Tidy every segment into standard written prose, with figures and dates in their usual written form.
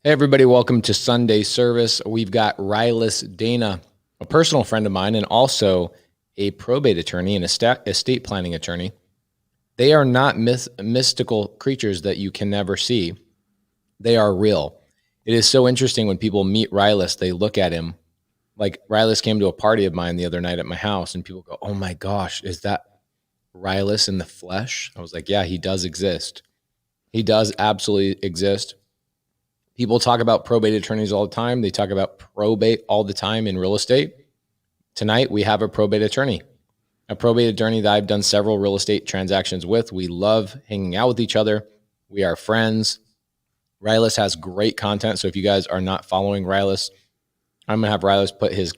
Hey, everybody, welcome to Sunday service. We've got Rilus Dana, a personal friend of mine, and also a probate attorney and estate planning attorney. They are not mystical creatures that you can never see. They are real. It is so interesting when people meet Rilus, they look at him. Like Rilus came to a party of mine the other night at my house, and people go, "Oh my gosh, is that Rilus in the flesh?" I was like, yeah, he does exist. He does absolutely exist. People talk about probate attorneys all the time. They talk about probate all the time in real estate. Tonight, we have a probate attorney that I've done several real estate transactions with. We love hanging out with each other. We are friends. Rilus has great content. So if you guys are not following Rilus, I'm going to have Rilus put his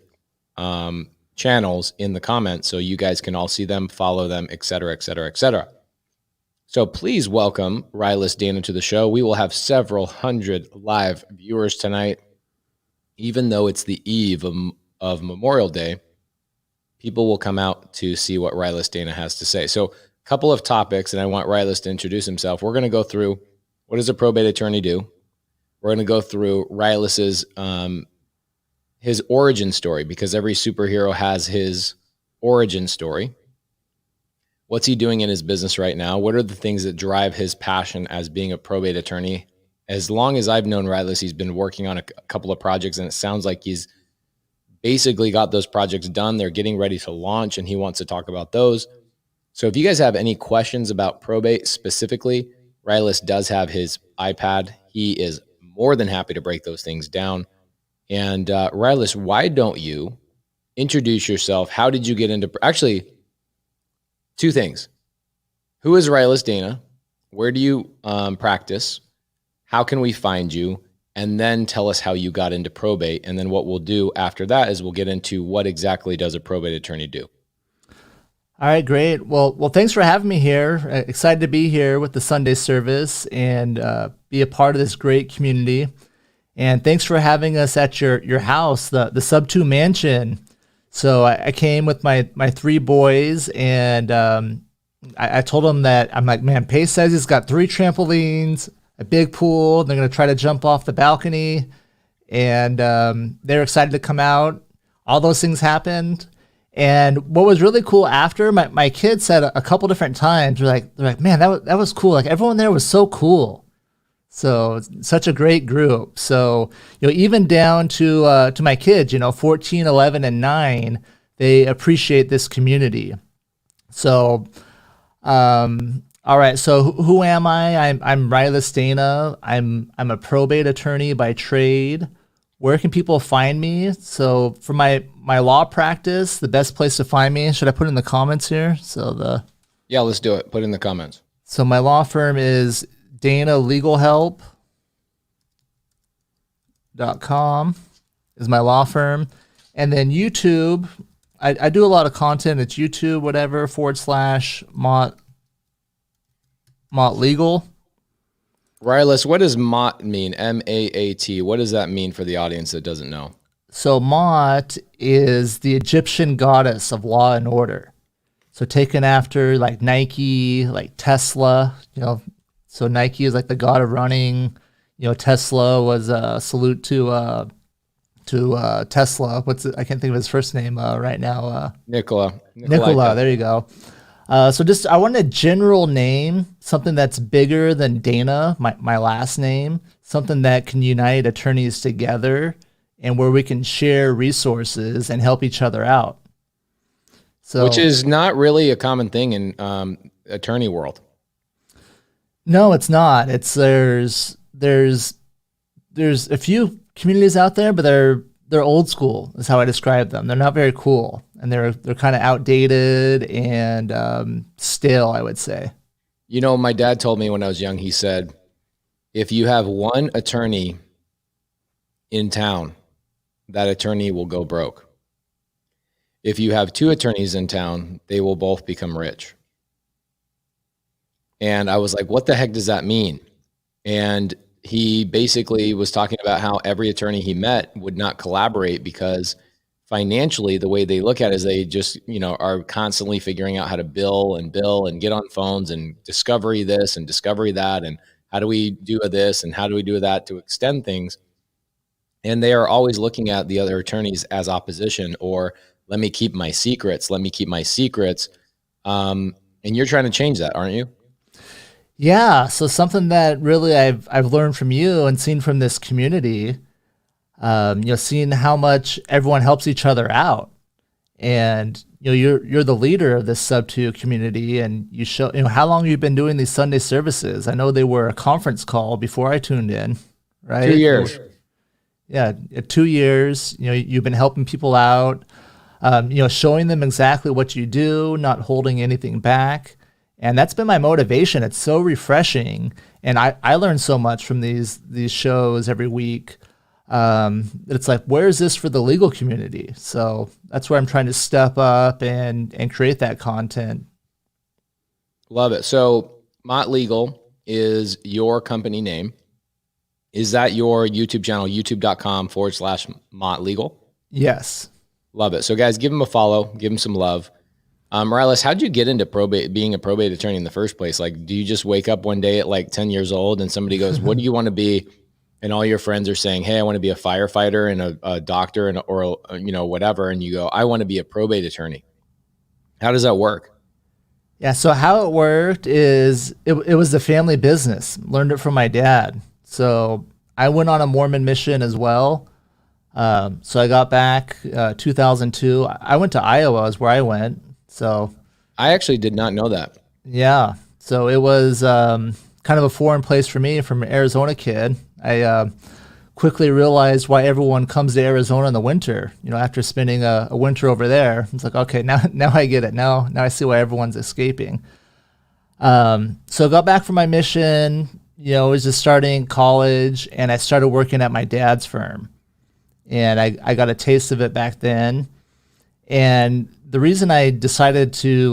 channels in the comments so you guys can all see them, follow them, et cetera, et cetera, et cetera. So please welcome Rilus Dana to the show. We will have several hundred live viewers tonight. Even though it's the eve of Memorial Day, people will come out to see what Rilus Dana has to say. So a couple of topics, and I want Rilus to introduce himself. We're going to go through, what does a probate attorney do? We're going to go through Rilus's his origin story, because every superhero has his origin story. What's he doing in his business right now? What are the things that drive his passion as being a probate attorney? As long as I've known Rilus, he's been working on a couple of projects, and it sounds like he's basically got those projects done. They're getting ready to launch, and he wants to talk about those. So if you guys have any questions about probate specifically, Rilus does have his iPad. He is more than happy to break those things down. And Rilus, why don't you introduce yourself? How did you get into, actually, two things. Who is Rilus Dana? Where do you practice? How can we find you? And then tell us how you got into probate. And then what we'll do after that is we'll get into what exactly does a probate attorney do. All right, great. Well, thanks for having me here. Excited to be here with the Sunday service and be a part of this great community. And thanks for having us at your house, the Sub 2 Mansion. So I came with my three boys, and I told them that, I'm like, man, Pace says he's got 3 trampolines, a big pool. They're going to try to jump off the balcony, and they're excited to come out. All those things happened. And what was really cool after, my kids said a couple different times, they're like, man, that was cool. Like, everyone there was so cool. So such a great group. So, even down to my kids, 14, 11, and 9, they appreciate this community. So, all right. So who am I? I'm Rilus Dana. I'm a probate attorney by trade. Where can people find me? So for my law practice, the best place to find me, should I put in the comments here? Yeah, let's do it. Put in the comments. So my law firm is DanaLegalHelp.com is my law firm. And then YouTube, I do a lot of content. It's YouTube, whatever, /Mott Legal. Rilus, what does Mott mean? M-A-A-T. What does that mean for the audience that doesn't know? So Mott is the Egyptian goddess of law and order. So taken after like Nike, like Tesla, So Nike is like the god of running. Tesla was a salute to Tesla. I can't think of his first name right now. Nikola. There you go. So just I want a general name, something that's bigger than Dana, my last name, something that can unite attorneys together and where we can share resources and help each other out. So, which is not really a common thing in attorney world. No, it's not. There's a few communities out there, but they're old school is how I describe them. They're not very cool, and they're kind of outdated and stale, I would say. My dad told me when I was young, he said, if you have one attorney in town, that attorney will go broke. If you have 2 attorneys in town, they will both become rich. And I was like, what the heck does that mean? And he basically was talking about how every attorney he met would not collaborate because financially, the way they look at it is they just, are constantly figuring out how to bill and get on phones and discovery this and discovery that and how do we do this and how do we do that to extend things? And they are always looking at the other attorneys as opposition, or let me keep my secrets. Let me keep my secrets. And you're trying to change that, aren't you? Yeah. So something that really I've learned from you and seen from this community, seeing how much everyone helps each other out, and you're the leader of this sub two community, and you show how long you've been doing these Sunday services. I know they were a conference call before I tuned in, right? 2 years. Yeah, 2 years. You've been helping people out, showing them exactly what you do, not holding anything back. And that's been my motivation. It's so refreshing. And I learn so much from these shows every week. It's like, where is this for the legal community? So that's where I'm trying to step up and create that content. Love it. So Mott Legal is your company name. Is that your YouTube channel, youtube.com/Mott Legal? Yes. Love it. So guys, give him a follow, give him some love. Rilus, how'd you get into being a probate attorney in the first place? Like, do you just wake up one day at like 10 years old and somebody goes, what do you want to be? And all your friends are saying, hey, I want to be a firefighter and a doctor or whatever. And you go, I want to be a probate attorney. How does that work? Yeah. So how it worked is it was the family business. Learned it from my dad. So I went on a Mormon mission as well. So I got back 2002. I went to Iowa is where I went. So I actually did not know that. Yeah. So it was kind of a foreign place for me from an Arizona kid. I quickly realized why everyone comes to Arizona in the winter. After spending a winter over there, it's like, okay, now I get it. Now I see why everyone's escaping. So I got back from my mission. I was just starting college, and I started working at my dad's firm, and I got a taste of it back then. And the reason I decided to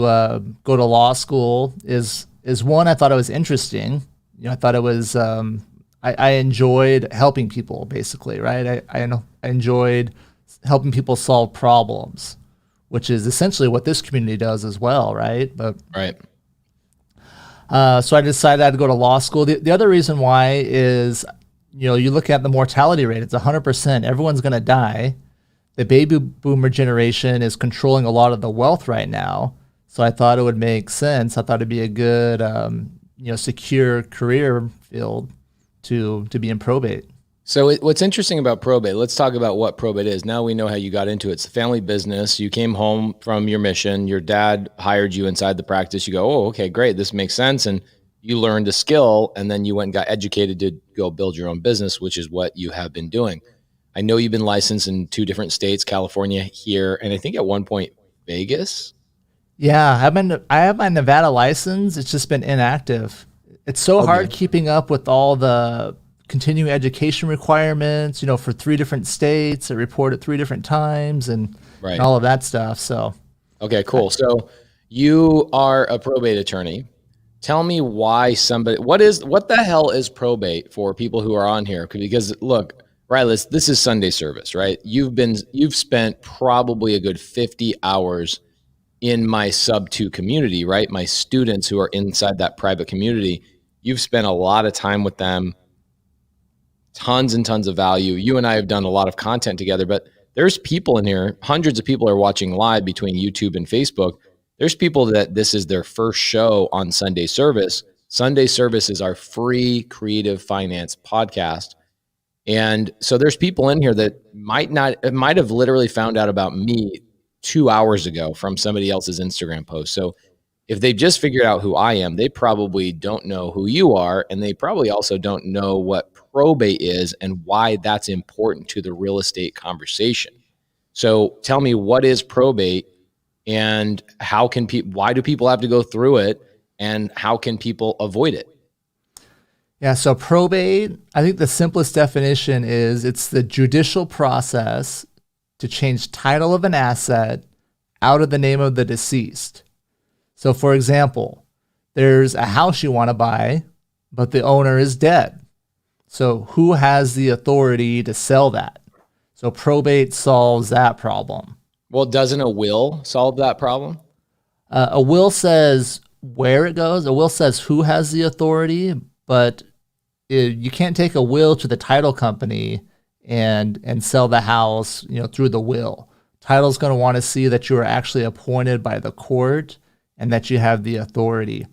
go to law school is one, I thought it was interesting. I thought it was I enjoyed helping people, basically, right? I enjoyed helping people solve problems, which is essentially what this community does as well, right? But right. So I decided I'd go to law school. The other reason why is, you look at the mortality rate, it's 100%. Everyone's going to die. The baby boomer generation is controlling a lot of the wealth right now. So I thought it would make sense. I thought it'd be a good, secure career field to be in probate. So what's interesting about probate, let's talk about what probate is. Now we know how you got into it. It's a family business. You came home from your mission. Your dad hired you inside the practice. You go, oh, okay, great. This makes sense. And you learned a skill, and then you went and got educated to go build your own business, which is what you have been doing. I know you've been licensed in 2 different states, California here, and I think at one point, Vegas. Yeah, I have my Nevada license. It's just been inactive. It's so hard keeping up with all the continuing education requirements, for 3 different states. I report at 3 different times and all of that stuff. So, okay, cool. So you are a probate attorney. Tell me why what the hell is probate for people who are on here? Because look, Rilus, this is Sunday service, right? You've spent probably a good 50 hours in my sub 2 community, right? My students who are inside that private community. You've spent a lot of time with them, tons and tons of value. You and I have done a lot of content together, but there's people in here, hundreds of people are watching live between YouTube and Facebook. There's people that this is their first show on Sunday service. Sunday service is our free creative finance podcast. And so there's people in here that might have literally found out about me 2 hours ago from somebody else's Instagram post. So if they just figured out who I am, they probably don't know who you are. And they probably also don't know what probate is and why that's important to the real estate conversation. So tell me, what is probate, and why do people have to go through it, and how can people avoid it? Yeah, so probate, I think the simplest definition is it's the judicial process to change title of an asset out of the name of the deceased. So for example, there's a house you want to buy, but the owner is dead. So who has the authority to sell that? So probate solves that problem. Well, doesn't a will solve that problem? A will says where it goes. A will says who has the authority, but you can't take a will to the title company and sell the house, through the will. Title's going to want to see that you are actually appointed by the court and that you have the authority.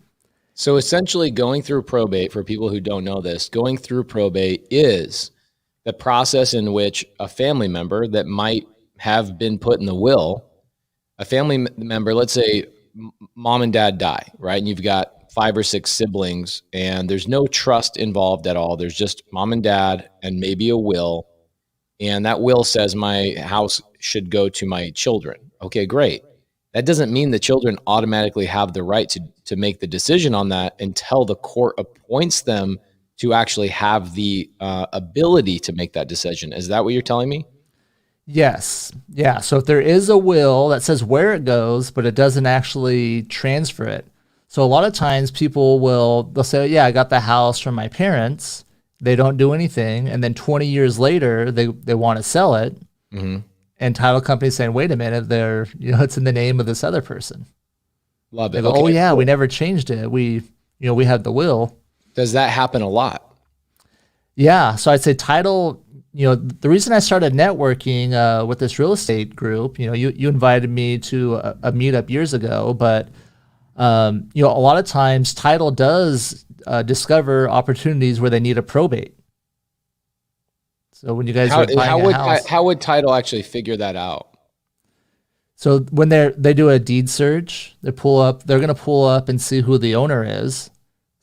So essentially going through probate, for people who don't know this, going through probate is the process in which a family member that might have been put in the will, a family member, let's say mom and dad die, right? And you've got 5 or 6 siblings and there's no trust involved at all. There's just mom and dad and maybe a will. And that will says my house should go to my children. Okay, great. That doesn't mean the children automatically have the right to make the decision on that until the court appoints them to actually have the ability to make that decision. Is that what you're telling me? Yes. Yeah. So if there is a will that says where it goes, but it doesn't actually transfer it. So a lot of times they'll say, yeah, I got the house from my parents. They don't do anything. And then 20 years later, they want to sell it. Mm-hmm. And title companies saying, wait a minute, it's in the name of this other person. Love it. They go, okay, oh yeah, cool. We never changed it. We have the will. Does that happen a lot? Yeah. So I'd say title, the reason I started networking with this real estate group, you invited me to a meetup years ago, but a lot of times title does discover opportunities where they need a probate. So when you guys are buying a house, how would title actually figure that out? So when they do a deed search, they're going to pull up and see who the owner is.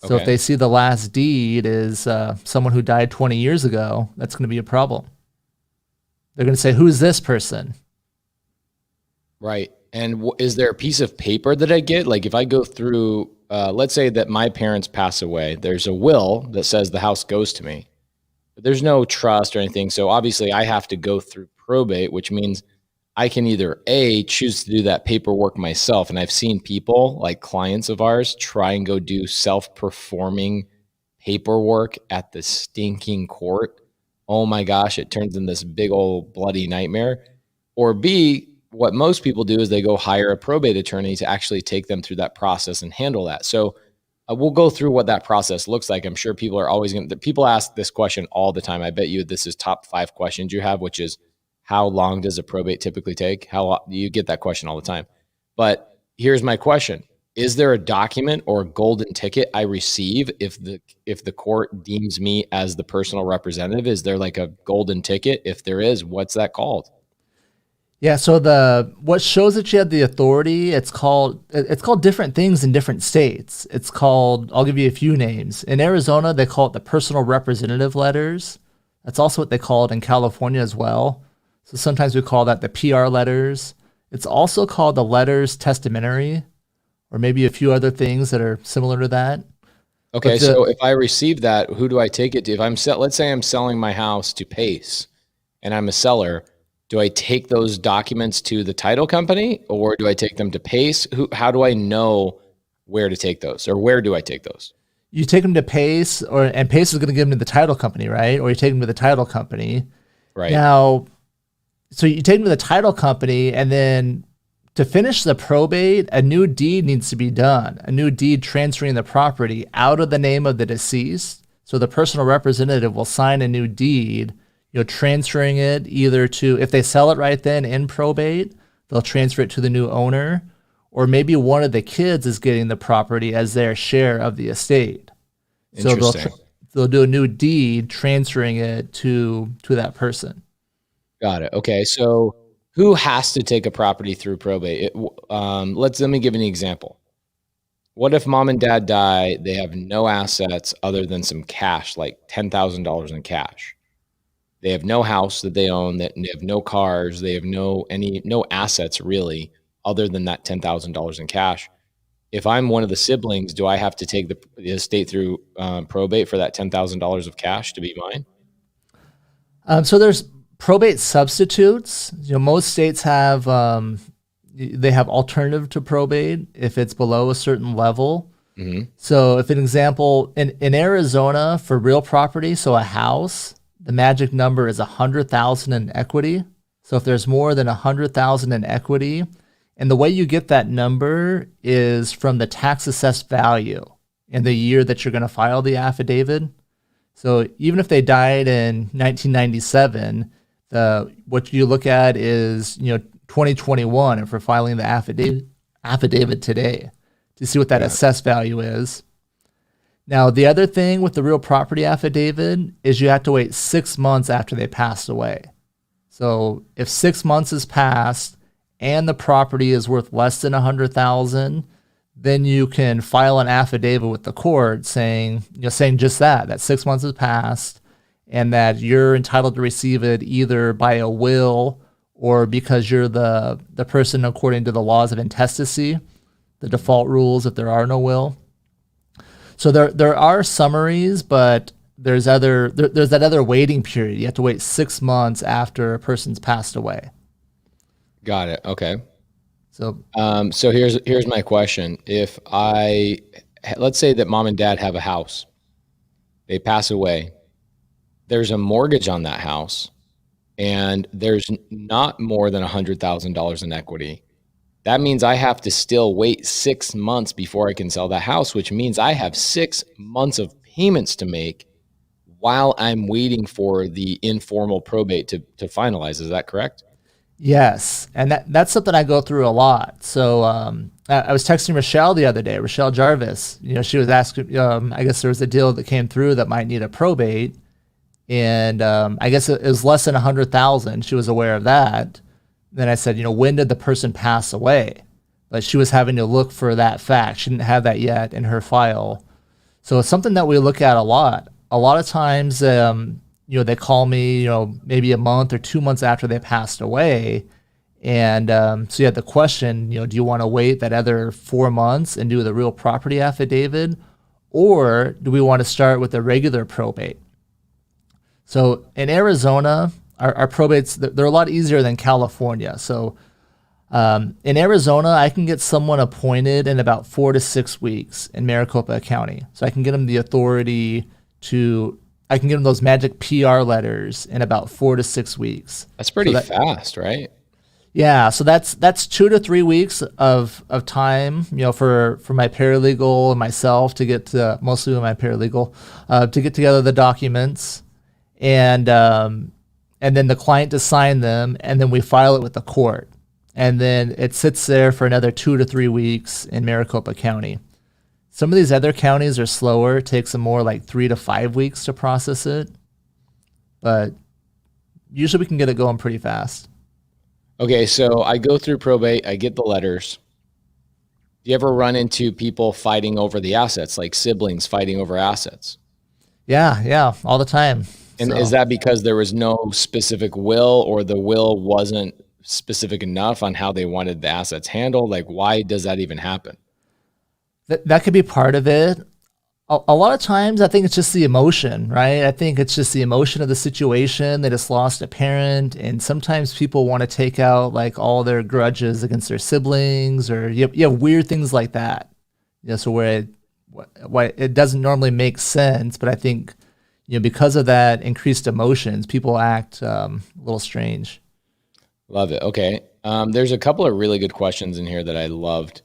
So if they see the last deed is someone who died 20 years ago, that's going to be a problem. They're going to say, who's this person? Right. And is there a piece of paper that I get? Like if I go through, let's say that my parents pass away, there's a will that says the house goes to me. But there's no trust or anything. So obviously I have to go through probate, which means I can either choose to do that paperwork myself. And I've seen people like clients of ours try and go do self-performing paperwork at the stinking court. Oh my gosh, it turns into this big old bloody nightmare. Or B, what most people do is they go hire a probate attorney to actually take them through that process and handle that. So we'll go through what that process looks like. I'm sure people are always people ask this question all the time. I bet you this is top 5 questions you have, which is, how long does a probate typically take? You get that question all the time. But here's my question. Is there a document or a golden ticket I receive if the court deems me as the personal representative? Is there like a golden ticket? If there is, what's that called? Yeah, so what shows that you have the authority, it's called different things in different states. It's called, I'll give you a few names. In Arizona, they call it the personal representative letters. That's also what they call it in California as well. So sometimes we call that the PR letters. It's also called the letters testamentary, or maybe a few other things that are similar to that. Okay, so if I receive that, who do I take it to? Let's say I'm selling my house to Pace and I'm a seller, do I take those documents to the title company or do I take them to Pace? How do I know where to take those, or where do I take those? You take them to Pace, and Pace is going to give them to the title company, right? Or you take them to the title company. Right. Now, so you take them to the title company, and then to finish the probate, a new deed needs to be done, a new deed transferring the property out of the name of the deceased. So the personal representative will sign a new deed, transferring it either to, if they sell it right then in probate, they'll transfer it to the new owner, or maybe one of the kids is getting the property as their share of the estate. So they'll do a new deed transferring it to that person. Got it. Okay. So who has to take a property through probate? Let me give an example. What if mom and dad die? They have no assets other than some cash, like $10,000 in cash. They have no house that they own, that they have no cars. They have no assets really other than that $10,000 in cash. If I'm one of the siblings, do I have to take the estate through probate for that $10,000 of cash to be mine? So there's probate substitutes. Most states have they have alternative to probate if it's below a certain level. Mm-hmm. So if an example in Arizona for real property, so a house, the magic number is 100,000 in equity. So if there's more than 100,000 in equity, and the way you get that number is from the tax assessed value in the year that you're going to file the affidavit. So even if they died in 1997, what you look at is 2021 if we're filing the affidavit today to see what that assessed value is. Now, the other thing with the real property affidavit is you have to wait 6 months after they passed away. So if 6 months has passed and the property is worth less than $100,000, then you can file an affidavit with the court saying just that 6 months has passed and that you're entitled to receive it either by a will or because you're the person according to the laws of intestacy, the default rules if there are no will. So there are summaries, but there's that other waiting period. You have to wait 6 months after a person's passed away. Got it. Okay. So here's my question. Let's say that mom and dad have a house, they pass away, there's a mortgage on that house, and there's not more than $100,000 in equity. That means I have to still wait 6 months before I can sell the house, which means I have 6 months of payments to make while I'm waiting for the informal probate to finalize. Is that correct? Yes, and that's something I go through a lot. So I was texting Rochelle the other day, Rochelle Jarvis. She was asking, I guess there was a deal that came through that might need a probate, and I guess it was less than $100,000. She was aware of that. Then I said, when did the person pass away? But she was having to look for that fact. She didn't have that yet in her file. So it's something that we look at a lot. A lot of times, they call me, maybe a month or 2 months after they passed away. And so you had the question, do you want to wait that other 4 months and do the real property affidavit? Or do we want to start with a regular probate? So in Arizona, our probates, they're a lot easier than California. So in Arizona, I can get someone appointed in about 4 to 6 weeks in Maricopa County. So I can get them the authority I can give them those magic PR letters in about 4 to 6 weeks. That's pretty fast, right? Yeah, so that's 2 to 3 weeks of time, for my paralegal and myself to get to, mostly with my paralegal, to get together the documents and then the client to sign them, and then we file it with the court. And then it sits there for another 2 to 3 weeks in Maricopa County. Some of these other counties are slower. It takes them more like 3 to 5 weeks to process it. But usually we can get it going pretty fast. Okay, so I go through probate, I get the letters. Do you ever run into people fighting over the assets, like siblings fighting over assets? Yeah, all the time. And is that because there was no specific will, or the will wasn't specific enough on how they wanted the assets handled? Like, why does that even happen? That could be part of it. A lot of times, I think it's just the emotion, right? I think it's just the emotion of the situation. They just lost a parent, and sometimes people want to take out like all their grudges against their siblings, or you have weird things like that. So where it doesn't normally make sense, but I think because of that increased emotions, people act a little strange. Love it. Okay, there's a couple of really good questions in here that I loved.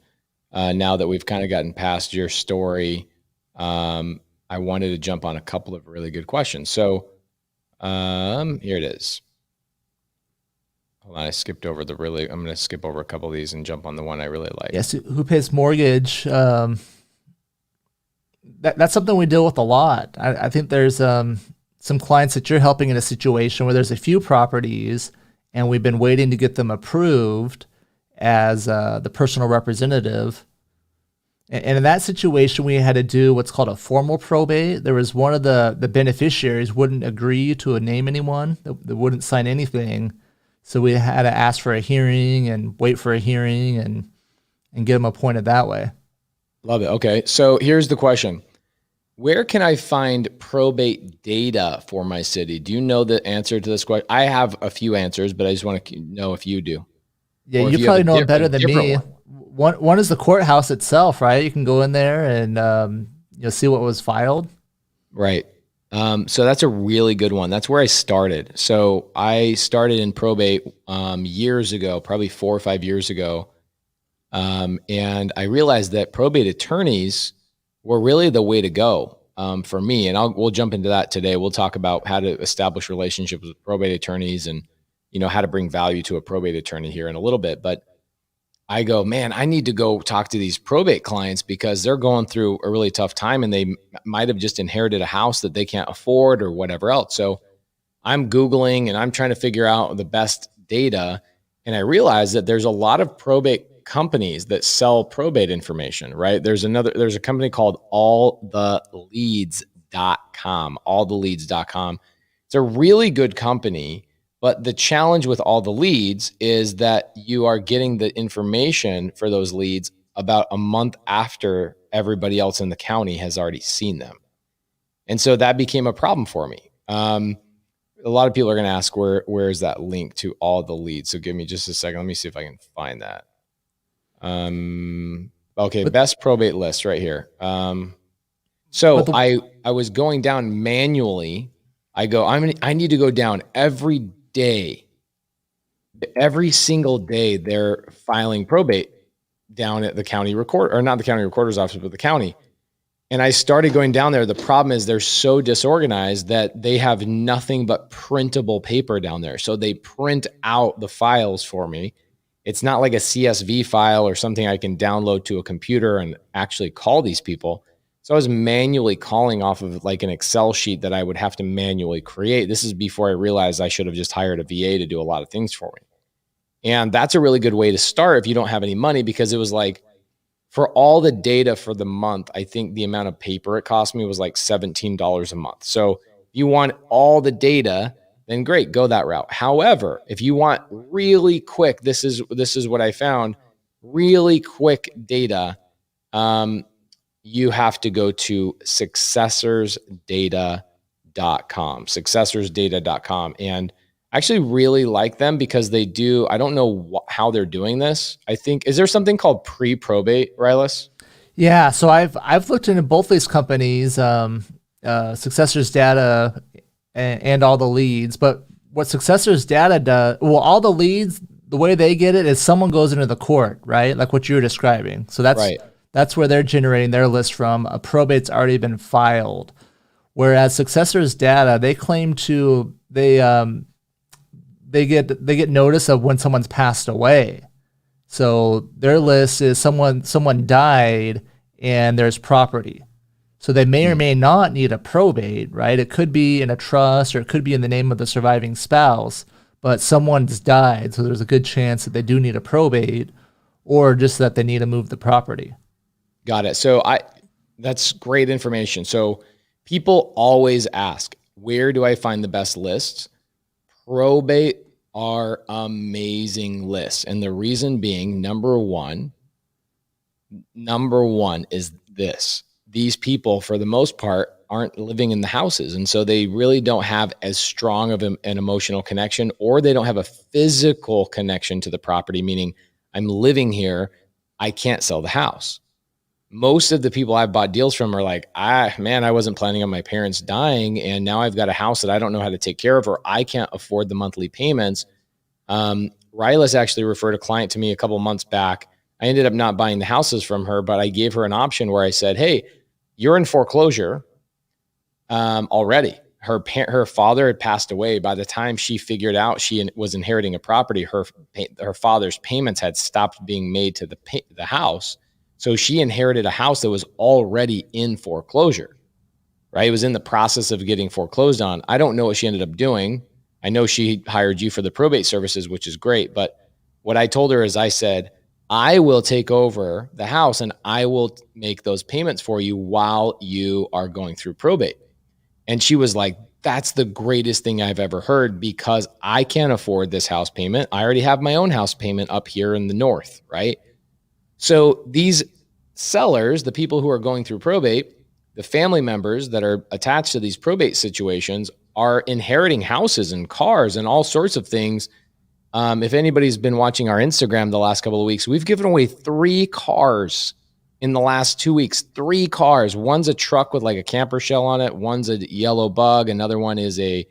Now that we've kind of gotten past your story, I wanted to jump on a couple of really good questions. So here it is. Hold on, I skipped over I'm going to skip over a couple of these and jump on the one I really like. Yes, who pays mortgage? That's something we deal with a lot. I think there's some clients that you're helping in a situation where there's a few properties and we've been waiting to get them approved as the personal representative. And in that situation, we had to do what's called a formal probate. There was one of the beneficiaries wouldn't agree to name anyone, they wouldn't sign anything. So we had to ask for a hearing and wait for a hearing and get them appointed that way. Love it. Okay. So here's the question. Where can I find probate data for my city? Do you know the answer to this question? I have a few answers, but I just want to know if you do. Yeah, you probably know it better than me. One is the courthouse itself, right? You can go in there and you'll see what was filed. Right. So that's a really good one. That's where I started. So I started in probate years ago, probably 4 or 5 years ago. And I realized that probate attorneys were really the way to go. for me. And we'll jump into that today. We'll talk about how to establish relationships with probate attorneys and, how to bring value to a probate attorney here in a little bit. But I go, man, I need to go talk to these probate clients because they're going through a really tough time and they might have just inherited a house that they can't afford or whatever else. So I'm Googling and I'm trying to figure out the best data. And I realized that there's a lot of probate companies that sell probate information, right? There's a company called alltheleads.com, alltheleads.com. It's a really good company, but the challenge with All the Leads is that you are getting the information for those leads about a month after everybody else in the county has already seen them. And so that became a problem for me. A lot of people are going to ask, where is that link to All the Leads? So give me just a second. Let me see if I can find that. Okay, best probate list right here. So I was going down manually. I need to go down every day. Every single day they're filing probate down at the county or not the county recorder's office, but the county. And I started going down there. The problem is they're so disorganized that they have nothing but printable paper down there. So they print out the files for me. It's not like a CSV file or something I can download to a computer and actually call these people. So I was manually calling off of like an Excel sheet that I would have to manually create. This is before I realized I should have just hired a VA to do a lot of things for me. And that's a really good way to start if you don't have any money, because it was like, for all the data for the month, I think the amount of paper it cost me was like $17 a month. So if you want all the data, then great, go that route. However, if you want really quick, this is what I found, really quick data, you have to go to successorsdata.com, And I actually really like them because they do, I don't know how they're doing this. I think, is there something called pre-probate, Rilus? Yeah, so I've looked into both these companies, Successors Data and All the Leads. But what Successors Data does, well, All the Leads, the way they get it is someone goes into the court, right? Like what you were describing. So that's where they're generating their list from. A probate's already been filed. Whereas Successors Data, they claim to they get notice of when someone's passed away. So their list is someone died and there's property. So they may or may not need a probate, right? It could be in a trust or it could be in the name of the surviving spouse, but someone's died. So there's a good chance that they do need a probate or just that they need to move the property. Got it. So that's great information. So people always ask, where do I find the best lists? Probate are amazing lists. And the reason being, number one is this. These people, for the most part, aren't living in the houses. And so they really don't have as strong of an emotional connection, or they don't have a physical connection to the property, meaning I'm living here, I can't sell the house. Most of the people I've bought deals from are like, I wasn't planning on my parents dying, and now I've got a house that I don't know how to take care of, or I can't afford the monthly payments. Rilus actually referred a client to me a couple months back. I ended up not buying the houses from her, but I gave her an option where I said, hey, you're in foreclosure already. Her father had passed away. By the time she figured out she was inheriting a property, her father's payments had stopped being made to the house. So she inherited a house that was already in foreclosure, right? It was in the process of getting foreclosed on. I don't know what she ended up doing. I know she hired you for the probate services, which is great. But what I told her is I said, I will take over the house and I will make those payments for you while you are going through probate. And she was like, that's the greatest thing I've ever heard, because I can't afford this house payment. I already have my own house payment up here in the north, right? So these sellers, the people who are going through probate, the family members that are attached to these probate situations are inheriting houses and cars and all sorts of things. If anybody's been watching our Instagram the last couple of weeks, we've given away 3 cars in the last 2 weeks. 3 cars. One's a truck with like a camper shell on it. One's a yellow bug. Another one is a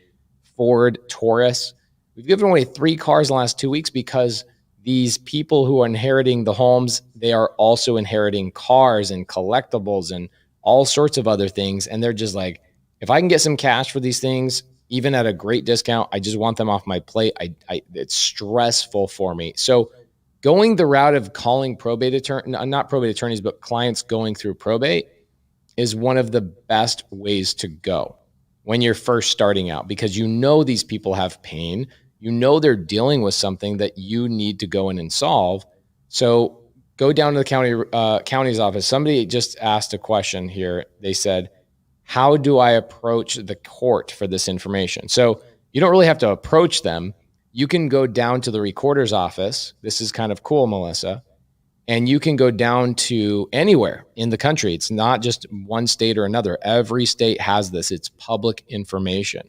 Ford Taurus. We've given away 3 cars in the last 2 weeks because these people who are inheriting the homes, they are also inheriting cars and collectibles and all sorts of other things. And they're just like, if I can get some cash for these things, even at a great discount, I just want them off my plate. It's stressful for me. So going the route of calling not probate attorneys, but clients going through probate is one of the best ways to go when you're first starting out, because you know these people have pain. You know they're dealing with something that you need to go in and solve. So go down to the county's office. Somebody just asked a question here. They said, how do I approach the court for this information? So you don't really have to approach them. You can go down to the recorder's office. This is kind of cool, Melissa. And you can go down to anywhere in the country. It's not just one state or another. Every state has this. It's public information.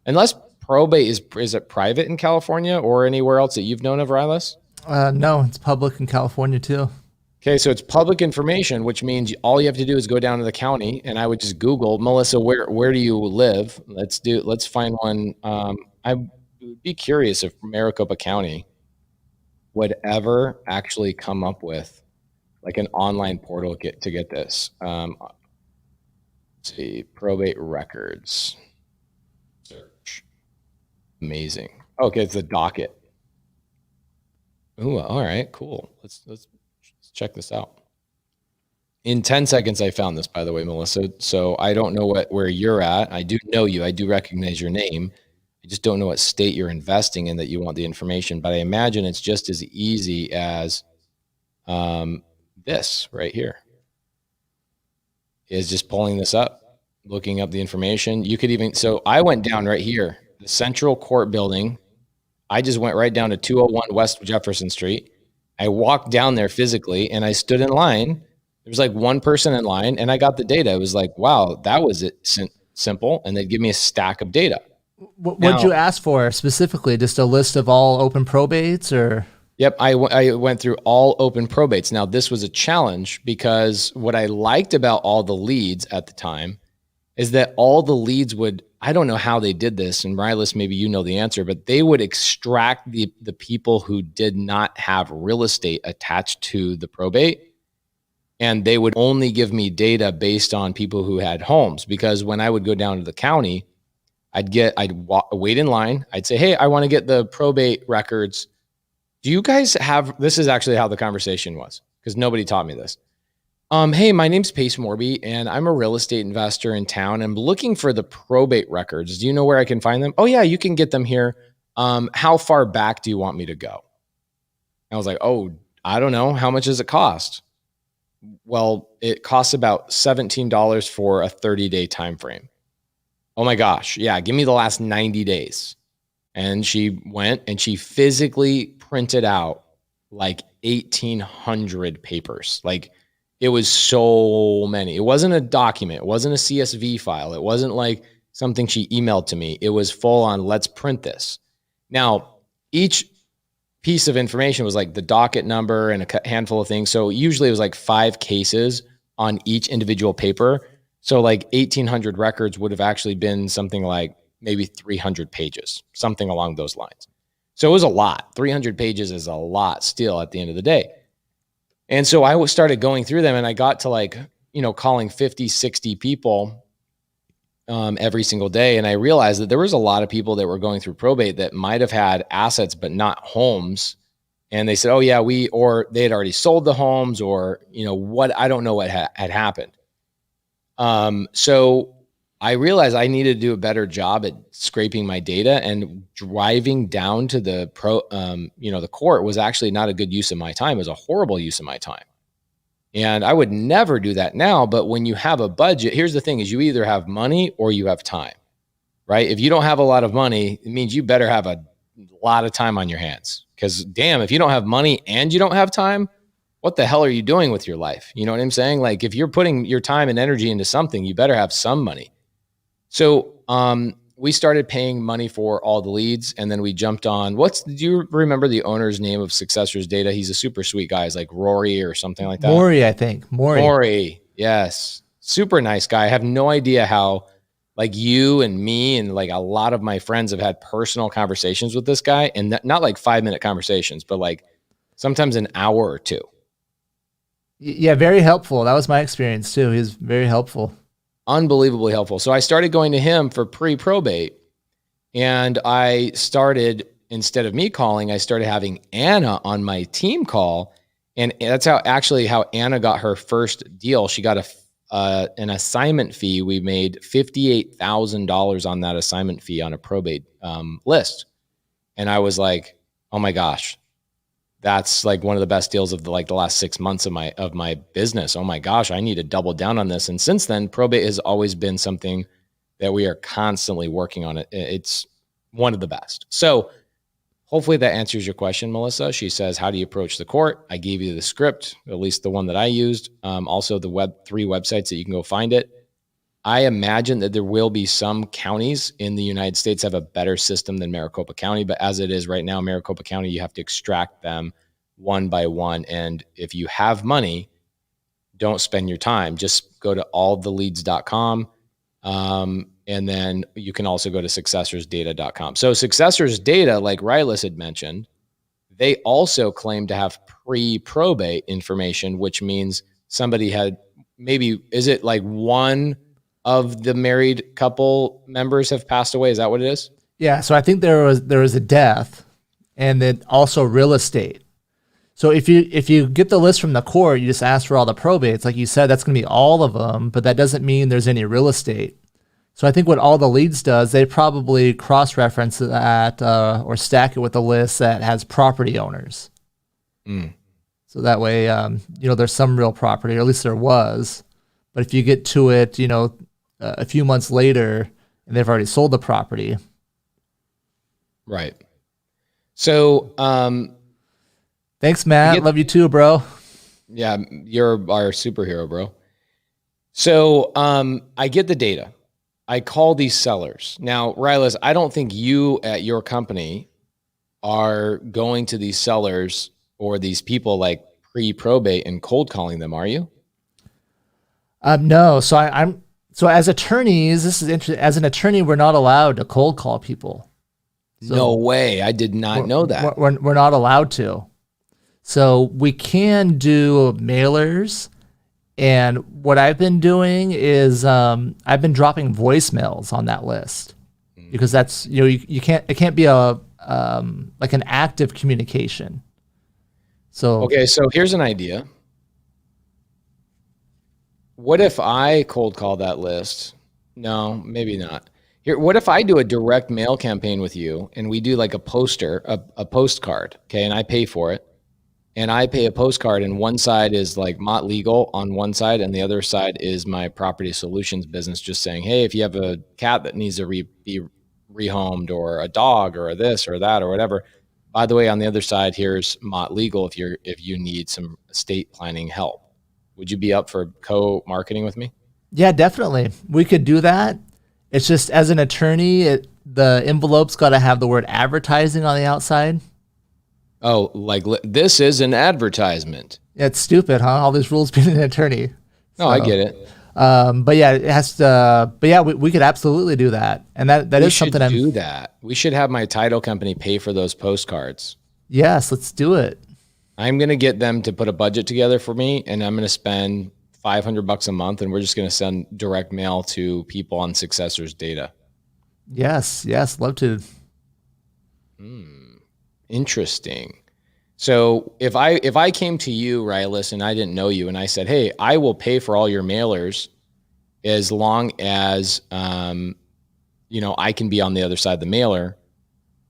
Unless probate is it private in California or anywhere else that you've known of, Rilus? No, it's public in California too. Okay, so it's public information, which means all you have to do is go down to the county, and I would just Google, Melissa, where do you live? Let's find one. I would be curious if Maricopa County would ever actually come up with like an online portal to get this. Let's see, probate records search. Amazing. Okay, it's the docket. Ooh, all right, cool. Let's check this out. In 10 seconds, I found this, by the way, Melissa. So I don't know where you're at. I do know you. I do recognize your name. I just don't know what state you're investing in that you want the information. But I imagine it's just as easy as this right here. Is just pulling this up, looking up the information. You could even, so I went down right here, the Central Court Building. I just went right down to 201 West Jefferson Street. I walked down there physically and I stood in line. There was like one person in line and I got the data. It was like, wow, that was it simple. And they'd give me a stack of data. What'd you ask for specifically? Just a list of all open probates or? Yep. I went through all open probates. Now this was a challenge because what I liked about all the leads at the time is that all the leads would, I don't know how they did this, and Rilus, maybe you know the answer, but they would extract the people who did not have real estate attached to the probate, and they would only give me data based on people who had homes. Because when I would go down to the county, I'd wait in line. I'd say, hey, I want to get the probate records. Do you guys have, this is actually how the conversation was, because nobody taught me this. Hey, my name's Pace Morby, and I'm a real estate investor in town. I'm looking for the probate records. Do you know where I can find them? Oh yeah, you can get them here. How far back do you want me to go? I was like, oh, I don't know. How much does it cost? Well, it costs about $17 for a 30-day time frame. Oh my gosh. Yeah. Give me the last 90 days. And she went and she physically printed out like 1,800 papers. Like, it was so many. It wasn't a document. It wasn't a CSV file. It wasn't like something she emailed to me. It was full on, let's print this. Now, each piece of information was like the docket number and a handful of things. So usually it was like 5 cases on each individual paper. So like 1,800 records would have actually been something like maybe 300 pages, something along those lines. So it was a lot. 300 pages is a lot still at the end of the day. And so I started going through them and I got to like, calling 50, 60 people every single day. And I realized that there was a lot of people that were going through probate that might've had assets, but not homes. And they said, oh yeah, or they had already sold the homes or, I don't know what had happened. So I realized I needed to do a better job at scraping my data, and driving down to the the court was actually not a good use of my time. It was a horrible use of my time. And I would never do that now. But when you have a budget, here's the thing is you either have money or you have time, right? If you don't have a lot of money, it means you better have a lot of time on your hands, because damn, if you don't have money and you don't have time, what the hell are you doing with your life? You know what I'm saying? Like, if you're putting your time and energy into something, you better have some money. So we started paying money for all the leads, and then we jumped on, do you remember the owner's name of Successors Data? He's a super sweet guy. He's like Rory or something like that. Morby, I think. Morby, yes. Super nice guy. I have no idea how, like, you and me and like a lot of my friends have had personal conversations with this guy, and not like 5-minute conversations, but like sometimes an hour or two. Yeah, very helpful. That was my experience too. He's very helpful. Unbelievably helpful. So I started going to him for pre-probate, and I started, instead of me calling, I started having Anna on my team call. And that's how Anna got her first deal. She got an assignment fee. We made $58,000 on that assignment fee on a probate list. And I was like, oh my gosh, that's like one of the best deals of the last 6 months of my business. Oh my gosh, I need to double down on this. And since then, probate has always been something that we are constantly working on. It's one of the best. So hopefully that answers your question, Melissa. She says, how do you approach the court? I gave you the script, at least the one that I used. Also the three websites that you can go find it. I imagine that there will be some counties in the United States have a better system than Maricopa County, but as it is right now, Maricopa County, you have to extract them one by one. And if you have money, don't spend your time. Just go to alltheleads.com. And then you can also go to successorsdata.com. So Successors Data, like Rilus had mentioned, they also claim to have pre-probate information, which means somebody had maybe, is it like one of the married couple members have passed away? Is that what it is? Yeah. So I think there was a death, and then also real estate. So if you get the list from the court, you just ask for all the probates. Like you said, that's going to be all of them, but that doesn't mean there's any real estate. So I think what All the Leads does, they probably cross-reference that or stack it with a list that has property owners. So that way, there's some real property, or at least there was. But if you get to it, a few months later, and they've already sold the property. Right. So, thanks, Matt. Love you too, bro. Yeah, you're our superhero, bro. So, I get the data. I call these sellers. Now, Rilus, I don't think you at your company are going to these sellers or these people like pre-probate and cold calling them, are you? No. So as attorneys, this is interesting. As an attorney, we're not allowed to cold call people. So no way. I did not know that. We're not allowed to. So we can do mailers. And what I've been doing is I've been dropping voicemails on that list because that's, it can't be like an active communication. So, okay. So here's an idea. What if I cold call that list? No, maybe not. Here, what if I do a direct mail campaign with you and we do like a poster, a postcard, okay, and I pay for it, and I pay a postcard, and one side is like Mott Legal on one side, and the other side is my property solutions business, just saying, hey, if you have a cat that needs to be rehomed, or a dog, or this or that or whatever, by the way, on the other side, here's Mott Legal if you need some estate planning help. Would you be up for co-marketing with me? Yeah, definitely. We could do that. It's just, as an attorney, the envelope's got to have the word advertising on the outside. Oh, like this is an advertisement. Yeah, it's stupid, huh? All these rules being an attorney. No, I get it. But yeah, it has to. But yeah, we could absolutely do that, and that is something. Do that. We should have my title company pay for those postcards. Yes, let's do it. I'm going to get them to put a budget together for me, and I'm going to spend $500 a month, and we're just going to send direct mail to people on Successors Data. Yes, love to. Interesting. So if I came to you, Rilus, and I didn't know you, and I said, hey, I will pay for all your mailers as long as I can be on the other side of the mailer.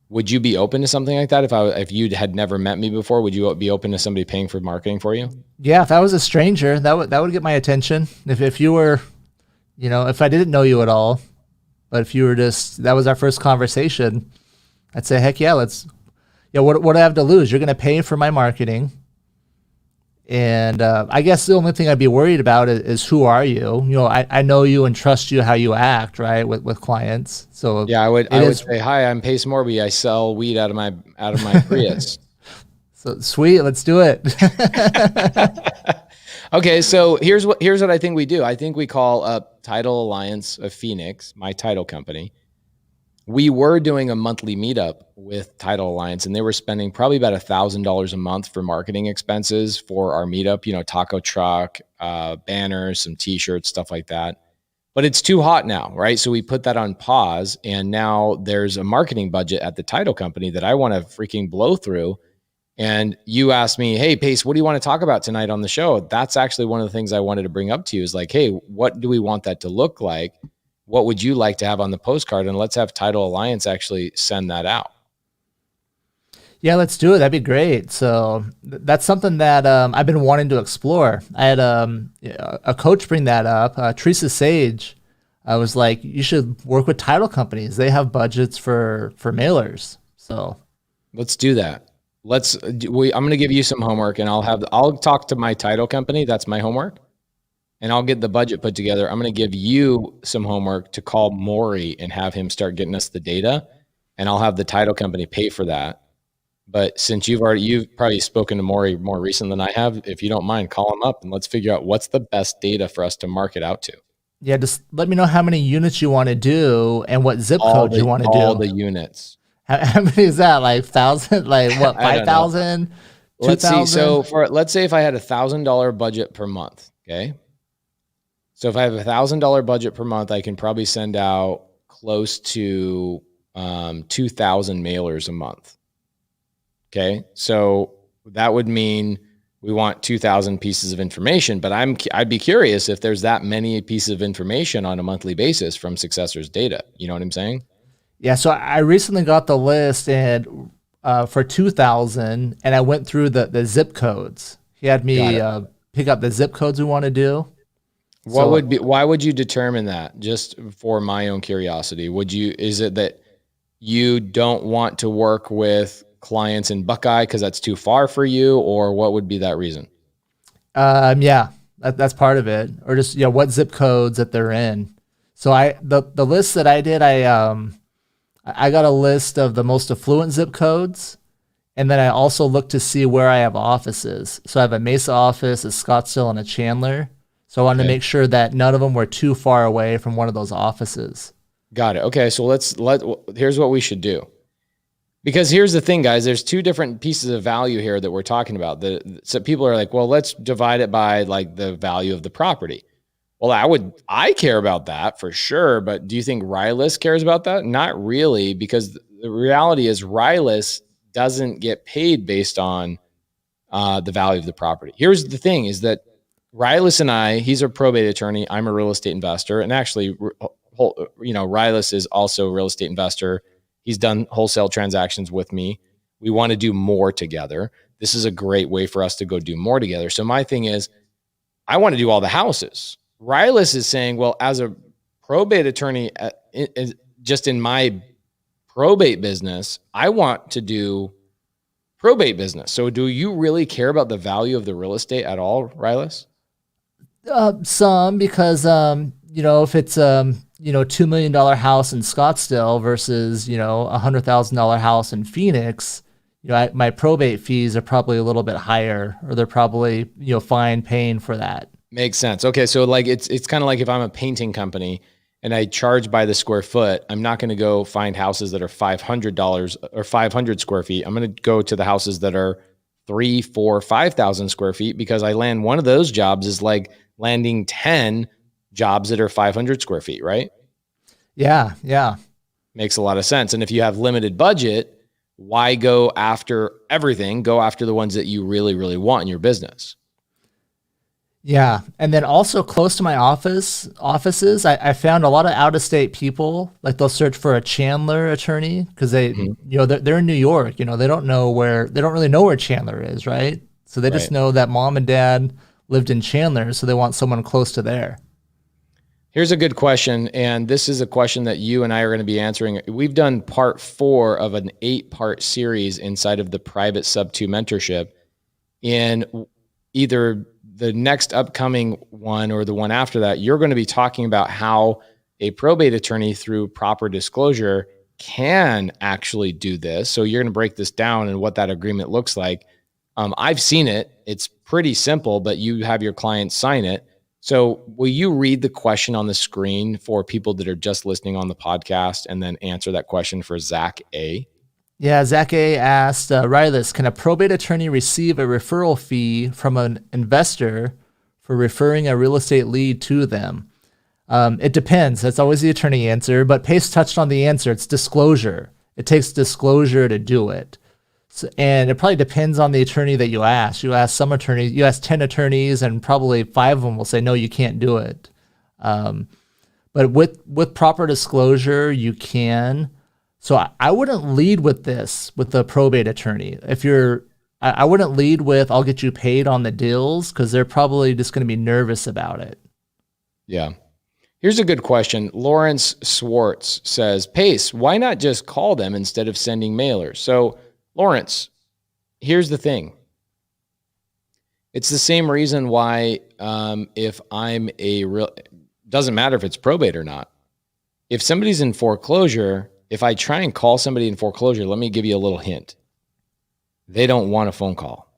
Would you be open to something like that? If you had never met me before, would you be open to somebody paying for marketing for you? Yeah, if I was a stranger, that would get my attention. If you were, if I didn't know you at all, but if you were that was our first conversation, I'd say, heck yeah, let's. Yeah, what do I have to lose? You're going to pay for my marketing. And I guess the only thing I'd be worried about is who are you? I know you and trust you how you act, right, with clients. So yeah, I would say, hi, I'm Pace Morby. I sell weed out of my Prius. So sweet, let's do it. Okay, so here's what I think we do. I think we call up Title Alliance of Phoenix, my title company. We were doing a monthly meetup with Title Alliance, and they were spending probably about $1,000 a month for marketing expenses for our meetup, taco truck, banners, some t-shirts, stuff like that. But it's too hot now, right? So we put that on pause, and now there's a marketing budget at the title company that I want to freaking blow through. And you asked me, hey, Pace, what do you want to talk about tonight on the show? That's actually one of the things I wanted to bring up to you is like, hey, what do we want that to look like? What would you like to have on the postcard? And let's have Title Alliance actually send that out. Yeah, let's do it. That'd be great. So that's something that I've been wanting to explore. I had a coach bring that up. Teresa Sage, I was like, you should work with title companies. They have budgets for mailers. So let's do that. I'm going to give you some homework, and I'll talk to my title company. That's my homework. And I'll get the budget put together. I'm going to give you some homework to call Morby and have him start getting us the data, and I'll have the title company pay for that. But since you've probably spoken to Morby more recent than I have, if you don't mind, call him up and let's figure out what's the best data for us to market out to. Yeah, just let me know how many units you want to do and what zip code you want to do. All the units. How many is that? Like 1,000? Like what? 5,000? Let's see. So let's say if I had $1,000 budget per month, okay. So if I have $1,000 budget per month, I can probably send out close to 2,000 mailers a month. Okay, so that would mean we want 2,000 pieces of information, but I'd be curious if there's that many pieces of information on a monthly basis from successors' data. You know what I'm saying? Yeah. So I recently got the list and for 2,000, and I went through the zip codes. He had me pick up the zip codes we want to do. Why would you determine that? Just for my own curiosity, is it that you don't want to work with clients in Buckeye because that's too far for you, or what would be that reason? Yeah, that's part of it, or just what zip codes that they're in. So the list that I did, I got a list of the most affluent zip codes, and then I also looked to see where I have offices. So I have a Mesa office, a Scottsdale, and a Chandler. So I wanted to make sure that none of them were too far away from one of those offices. Got it. Okay, so here's what we should do. Because here's the thing, guys, there's two different pieces of value here that we're talking about. So people are like, well, let's divide it by like the value of the property. Well, I care about that for sure. But do you think Rilus cares about that? Not really, because the reality is Rilus doesn't get paid based on the value of the property. Here's the thing is that Rilus and he's a probate attorney. I'm a real estate investor. And actually, Rilus is also a real estate investor. He's done wholesale transactions with me. We want to do more together. This is a great way for us to go do more together. So my thing is, I want to do all the houses. Rilus is saying, well, as a probate attorney, just in my probate business, I want to do probate business. So do you really care about the value of the real estate at all, Rilus? Some, because, if it's, $2 million house in Scottsdale versus, $100,000 house in Phoenix, my probate fees are probably a little bit higher, or they're probably, fine paying for that. Makes sense. Okay. So like, it's kind of like if I'm a painting company and I charge by the square foot, I'm not going to go find houses that are $500 or 500 square feet. I'm going to go to the houses that are 3, 4, 5,000 square feet, because I land one of those jobs is like landing 10 jobs that are 500 square feet, right? Yeah. Yeah. Makes a lot of sense. And if you have limited budget, why go after everything? Go after the ones that you really, really want in your business. Yeah. And then also close to my offices, I found a lot of out-of-state people, like they'll search for a Chandler attorney because they're in New York, they don't really know where Chandler is. Right. So they just know that mom and dad lived in Chandler. So they want someone close to there. Here's a good question. And this is a question that you and I are going to be answering. We've done part 4 of an 8-part series inside of the Private Sub 2 mentorship. In either the next upcoming one or the one after that, you're going to be talking about how a probate attorney through proper disclosure can actually do this. So you're going to break this down and what that agreement looks like. I've seen it. It's pretty simple, but you have your client sign it. So will you read the question on the screen for people that are just listening on the podcast and then answer that question for Zach A? Yeah, Zach A asked, Rilus, can a probate attorney receive a referral fee from an investor for referring a real estate lead to them? It depends. That's always the attorney answer, but Pace touched on the answer. It's disclosure. It takes disclosure to do it. So, and it probably depends on the attorney that you ask. You ask some attorneys, you ask 10 attorneys, and probably 5 of them will say, no, you can't do it. But with proper disclosure, you can. So I wouldn't lead with this with the probate attorney. I wouldn't lead with, I'll get you paid on the deals, because they're probably just going to be nervous about it. Yeah. Here's a good question. Lawrence Swartz says, Pace, why not just call them instead of sending mailers? So Lawrence, here's the thing. It's the same reason why if I'm doesn't matter if it's probate or not. If somebody's in foreclosure, if I try and call somebody in foreclosure, let me give you a little hint. They don't want a phone call.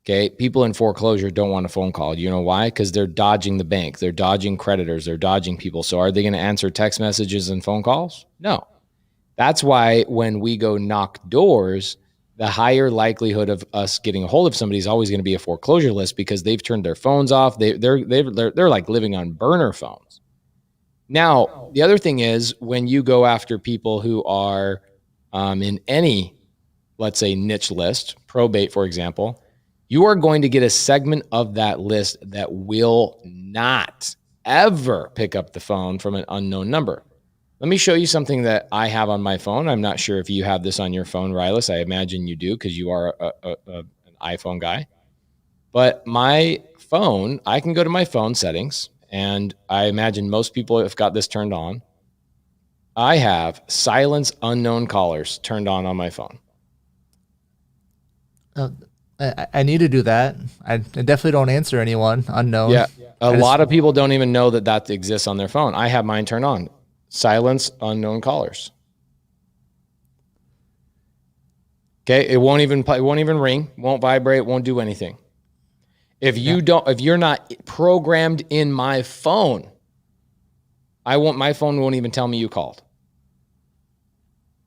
Okay. People in foreclosure don't want a phone call. You know why? Because they're dodging the bank. They're dodging creditors. They're dodging people. So are they going to answer text messages and phone calls? No. That's why when we go knock doors, the higher likelihood of us getting a hold of somebody is always going to be a foreclosure list, because they've turned their phones off. They're like living on burner phones. Now, the other thing is when you go after people who are in any, let's say, niche list, probate, for example, you are going to get a segment of that list that will not ever pick up the phone from an unknown number. Let me show you something that I have on my phone. I'm not sure if you have this on your phone, Rilus. I imagine you do, because you are an iPhone guy. But my phone, I can go to my phone settings, and I imagine most people have got this turned on. I have silence unknown callers turned on my phone. I need to do that. I definitely don't answer anyone unknown. Yeah, a lot of people don't even know that exists on their phone. I have mine turned on. Silence unknown callers. Okay, it won't even ring, won't vibrate, won't do anything. If you're not programmed in my phone, my phone won't even tell me you called.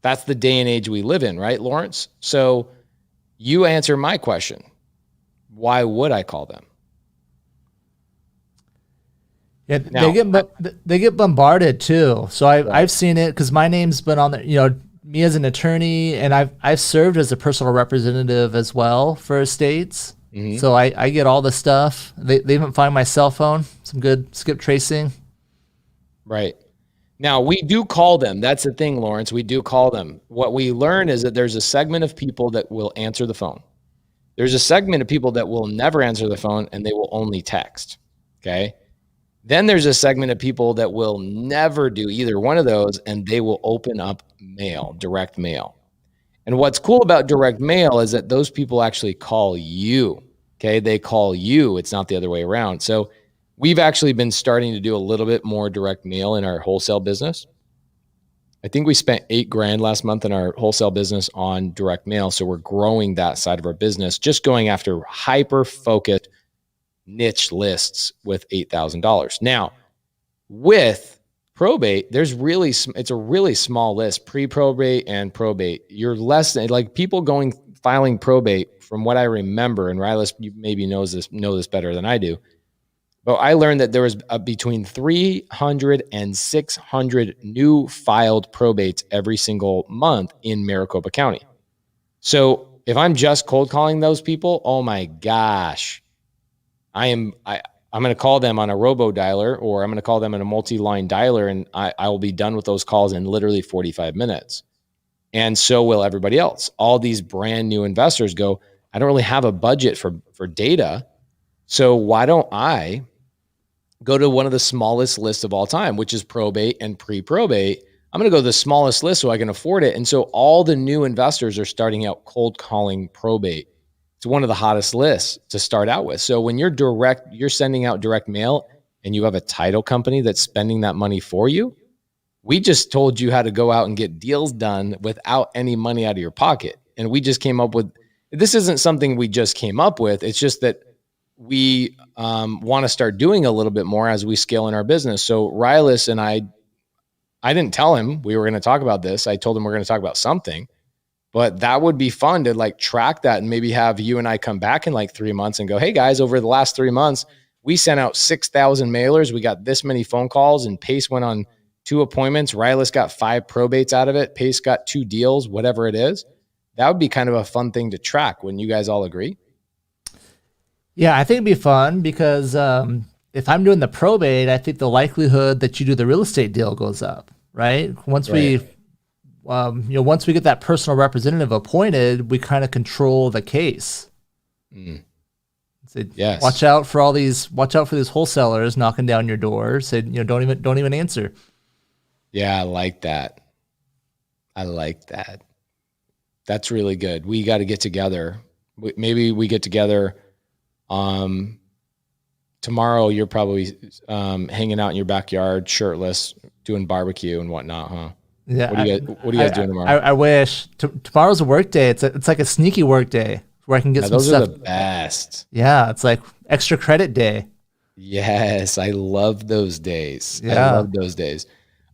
That's the day and age we live in, right, Lawrence? So you answer my question. Why would I call them? Yeah, now, they get bombarded too. So I've seen it, because my name's been on there. You know, me as an attorney, and I've served as a personal representative as well for estates. Mm-hmm. So I get all the stuff. They even find my cell phone. Some good skip tracing. Right. Now, we do call them. That's the thing, Lawrence. We do call them. What we learn is that there's a segment of people that will answer the phone. There's a segment of people that will never answer the phone, and they will only text. Okay. Then there's a segment of people that will never do either one of those, and they will open up mail, direct mail. And what's cool about direct mail is that those people actually call you. Okay. They call you. It's not the other way around. So we've actually been starting to do a little bit more direct mail in our wholesale business. I think we spent $8,000 last month in our wholesale business on direct mail. So we're growing that side of our business, just going after hyper-focused niche lists with $8,000. Now, with probate, it's a really small list, pre-probate and probate. You're less than, like, people filing probate, from what I remember, and Rilus, you maybe know this better than I do. But I learned that there was between 300 and 600 new filed probates every single month in Maricopa County. So if I'm just cold calling those people, oh my gosh, I'm going to call them on a robo dialer, or I'm going to call them in a multi-line dialer, and I will be done with those calls in literally 45 minutes. And so will everybody else. All these brand new investors go, I don't really have a budget for data. So why don't I go to one of the smallest lists of all time, which is probate and pre-probate? I'm going to go to the smallest list so I can afford it. And so all the new investors are starting out cold calling probate. It's one of the hottest lists to start out with. So when you're sending out direct mail and you have a title company that's spending that money for you, we just told you how to go out and get deals done without any money out of your pocket. And we just came up with, this isn't something we just came up with. It's just that we want to start doing a little bit more as we scale in our business. So Rilus and I didn't tell him we were going to talk about this. I told him we're going to talk about something, but that would be fun to like track that and maybe have you and I come back in like 3 months and go, hey guys, over the last 3 months, we sent out 6,000 mailers. We got this many phone calls, and Pace went on 2 appointments. Rilus got 5 probates out of it. Pace got 2 deals, whatever it is. That would be kind of a fun thing to track. Wouldn't you guys all agree? Yeah, I think it'd be fun because if I'm doing the probate, I think the likelihood that you do the real estate deal goes up, right? Once we get that personal representative appointed, we kind of control the case. Say, yes. Watch out for these wholesalers knocking down your door. Say, don't even answer. Yeah, I like that. That's really good. We got to get together. Maybe we get together. Tomorrow you're probably hanging out in your backyard, shirtless, doing barbecue and whatnot, huh? Yeah. What are you guys doing tomorrow? I wish. Tomorrow's a work day. It's like a sneaky work day where I can get some those stuff. Those are the best. Yeah, it's like extra credit day. Yes, I love those days. Yeah. I love those days.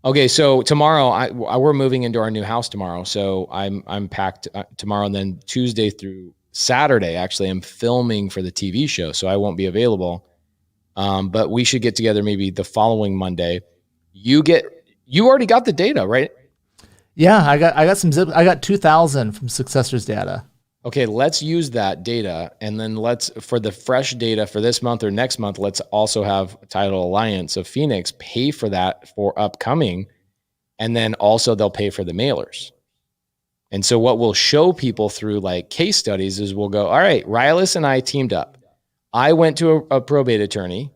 Okay, so tomorrow we're moving into our new house tomorrow. So I'm packed tomorrow, and then Tuesday through Saturday, actually, I'm filming for the TV show, so I won't be available. But we should get together maybe the following Monday. You already got the data, right? Yeah, I got 2,000 from Successors data. Okay, let's use that data, and then for the fresh data for this month or next month, let's also have Title Alliance of Phoenix pay for that for upcoming, and then also they'll pay for the mailers. And so what we'll show people through like case studies is we'll go, all right, Rilus and I teamed up. I went to a probate attorney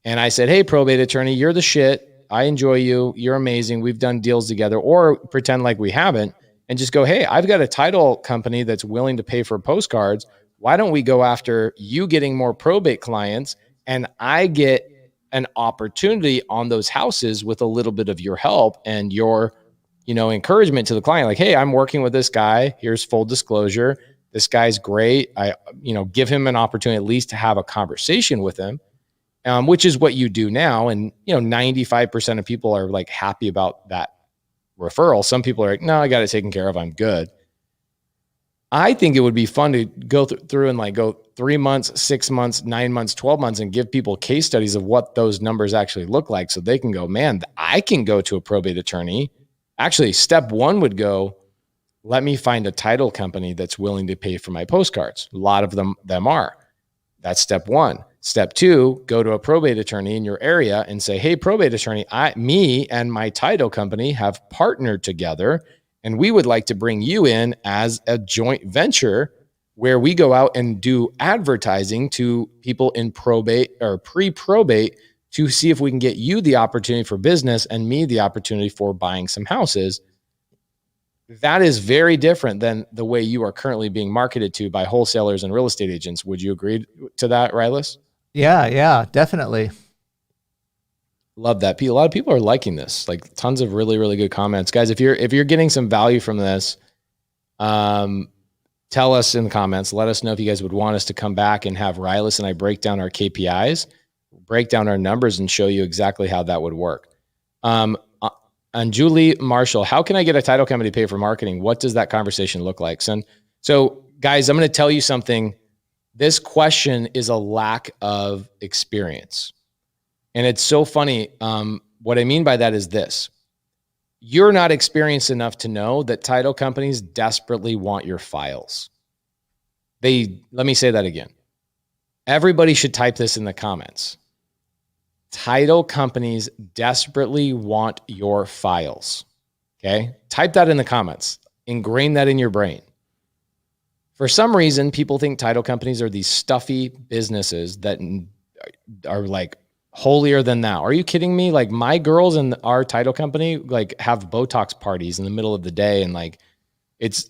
and I said, hey, probate attorney, you're the shit. I enjoy you. You're amazing. We've done deals together, or pretend like we haven't and just go, hey, I've got a title company that's willing to pay for postcards. Why don't we go after you getting more probate clients, and I get an opportunity on those houses with a little bit of your help and your encouragement to the client. Like, hey, I'm working with this guy. Here's full disclosure. This guy's great. I give him an opportunity at least to have a conversation with him, which is what you do now. And, 95% of people are like happy about that referral. Some people are like, no, I got it taken care of. I'm good. I think it would be fun to go through and like go 3 months, 6 months, 9 months, 12 months and give people case studies of what those numbers actually look like. So they can go, man, I can go to a probate attorney. Actually, step 1 would go, let me find a title company that's willing to pay for my postcards. A lot of them are. That's step 1. Step 2, go to a probate attorney in your area and say, hey, probate attorney, me and my title company have partnered together, and we would like to bring you in as a joint venture where we go out and do advertising to people in probate or pre-probate to see if we can get you the opportunity for business and me the opportunity for buying some houses. That is very different than the way you are currently being marketed to by wholesalers and real estate agents. Would you agree to that, Rilus? Yeah, definitely. Love that. A lot of people are liking this. Like tons of really, really good comments, guys. If you're getting some value from this, tell us in the comments. Let us know if you guys would want us to come back and have Rilus and I break down our KPIs, break down our numbers, and show you exactly how that would work. And Julie Marshall, how can I get a title company to pay for marketing? What does that conversation look like? So guys, I'm going to tell you something. This question is a lack of experience. And it's so funny. What I mean by that is this. You're not experienced enough to know that title companies desperately want your files. Let me say that again. Everybody should type this in the comments. Title companies desperately want your files. Okay? Type that in the comments. Ingrain that in your brain. For some reason, people think title companies are these stuffy businesses that are like holier than thou. Are you kidding me? Like my girls in our title company like have Botox parties in the middle of the day, and like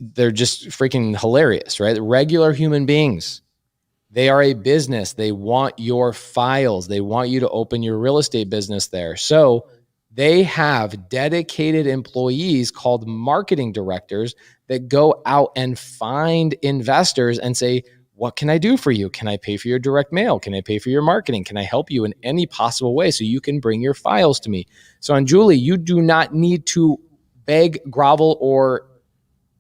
they're just freaking hilarious, right? Regular human beings. They are a business. They want your files. They want you to open your real estate business there. So they have dedicated employees called marketing directors that go out and find investors and say, what can I do for you? Can I pay for your direct mail? Can I pay for your marketing? Can I help you in any possible way so you can bring your files to me? So on Julie, you do not need to beg, grovel, or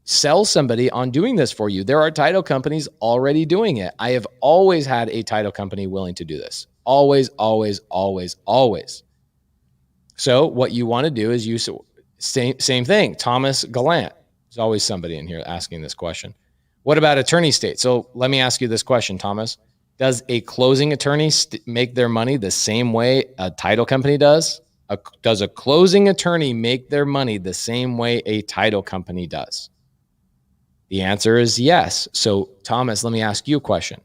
sell somebody on doing this for you. There are title companies already doing it. I have always had a title company willing to do this. Always, always, always, always. So what you want to do is use same thing. Thomas Gallant. There's always somebody in here asking this question. What about attorney state? So let me ask you this question, Thomas. Does a closing attorney make their money the same way a title company does? Does a closing attorney make their money the same way a title company does? The answer is yes. So, Thomas, let me ask you a question.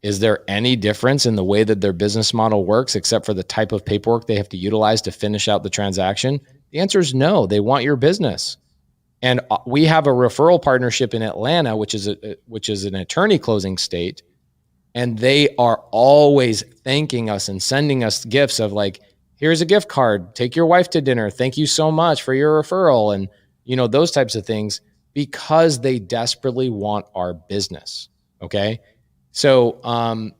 Is there any difference in the way that their business model works except for the type of paperwork they have to utilize to finish out the transaction? The answer is no. They want your business. And we have a referral partnership in Atlanta, which is an attorney closing state. And they are always thanking us and sending us gifts of like, here's a gift card. Take your wife to dinner. Thank you so much for your referral. And, those types of things, because they desperately want our business. Okay. So,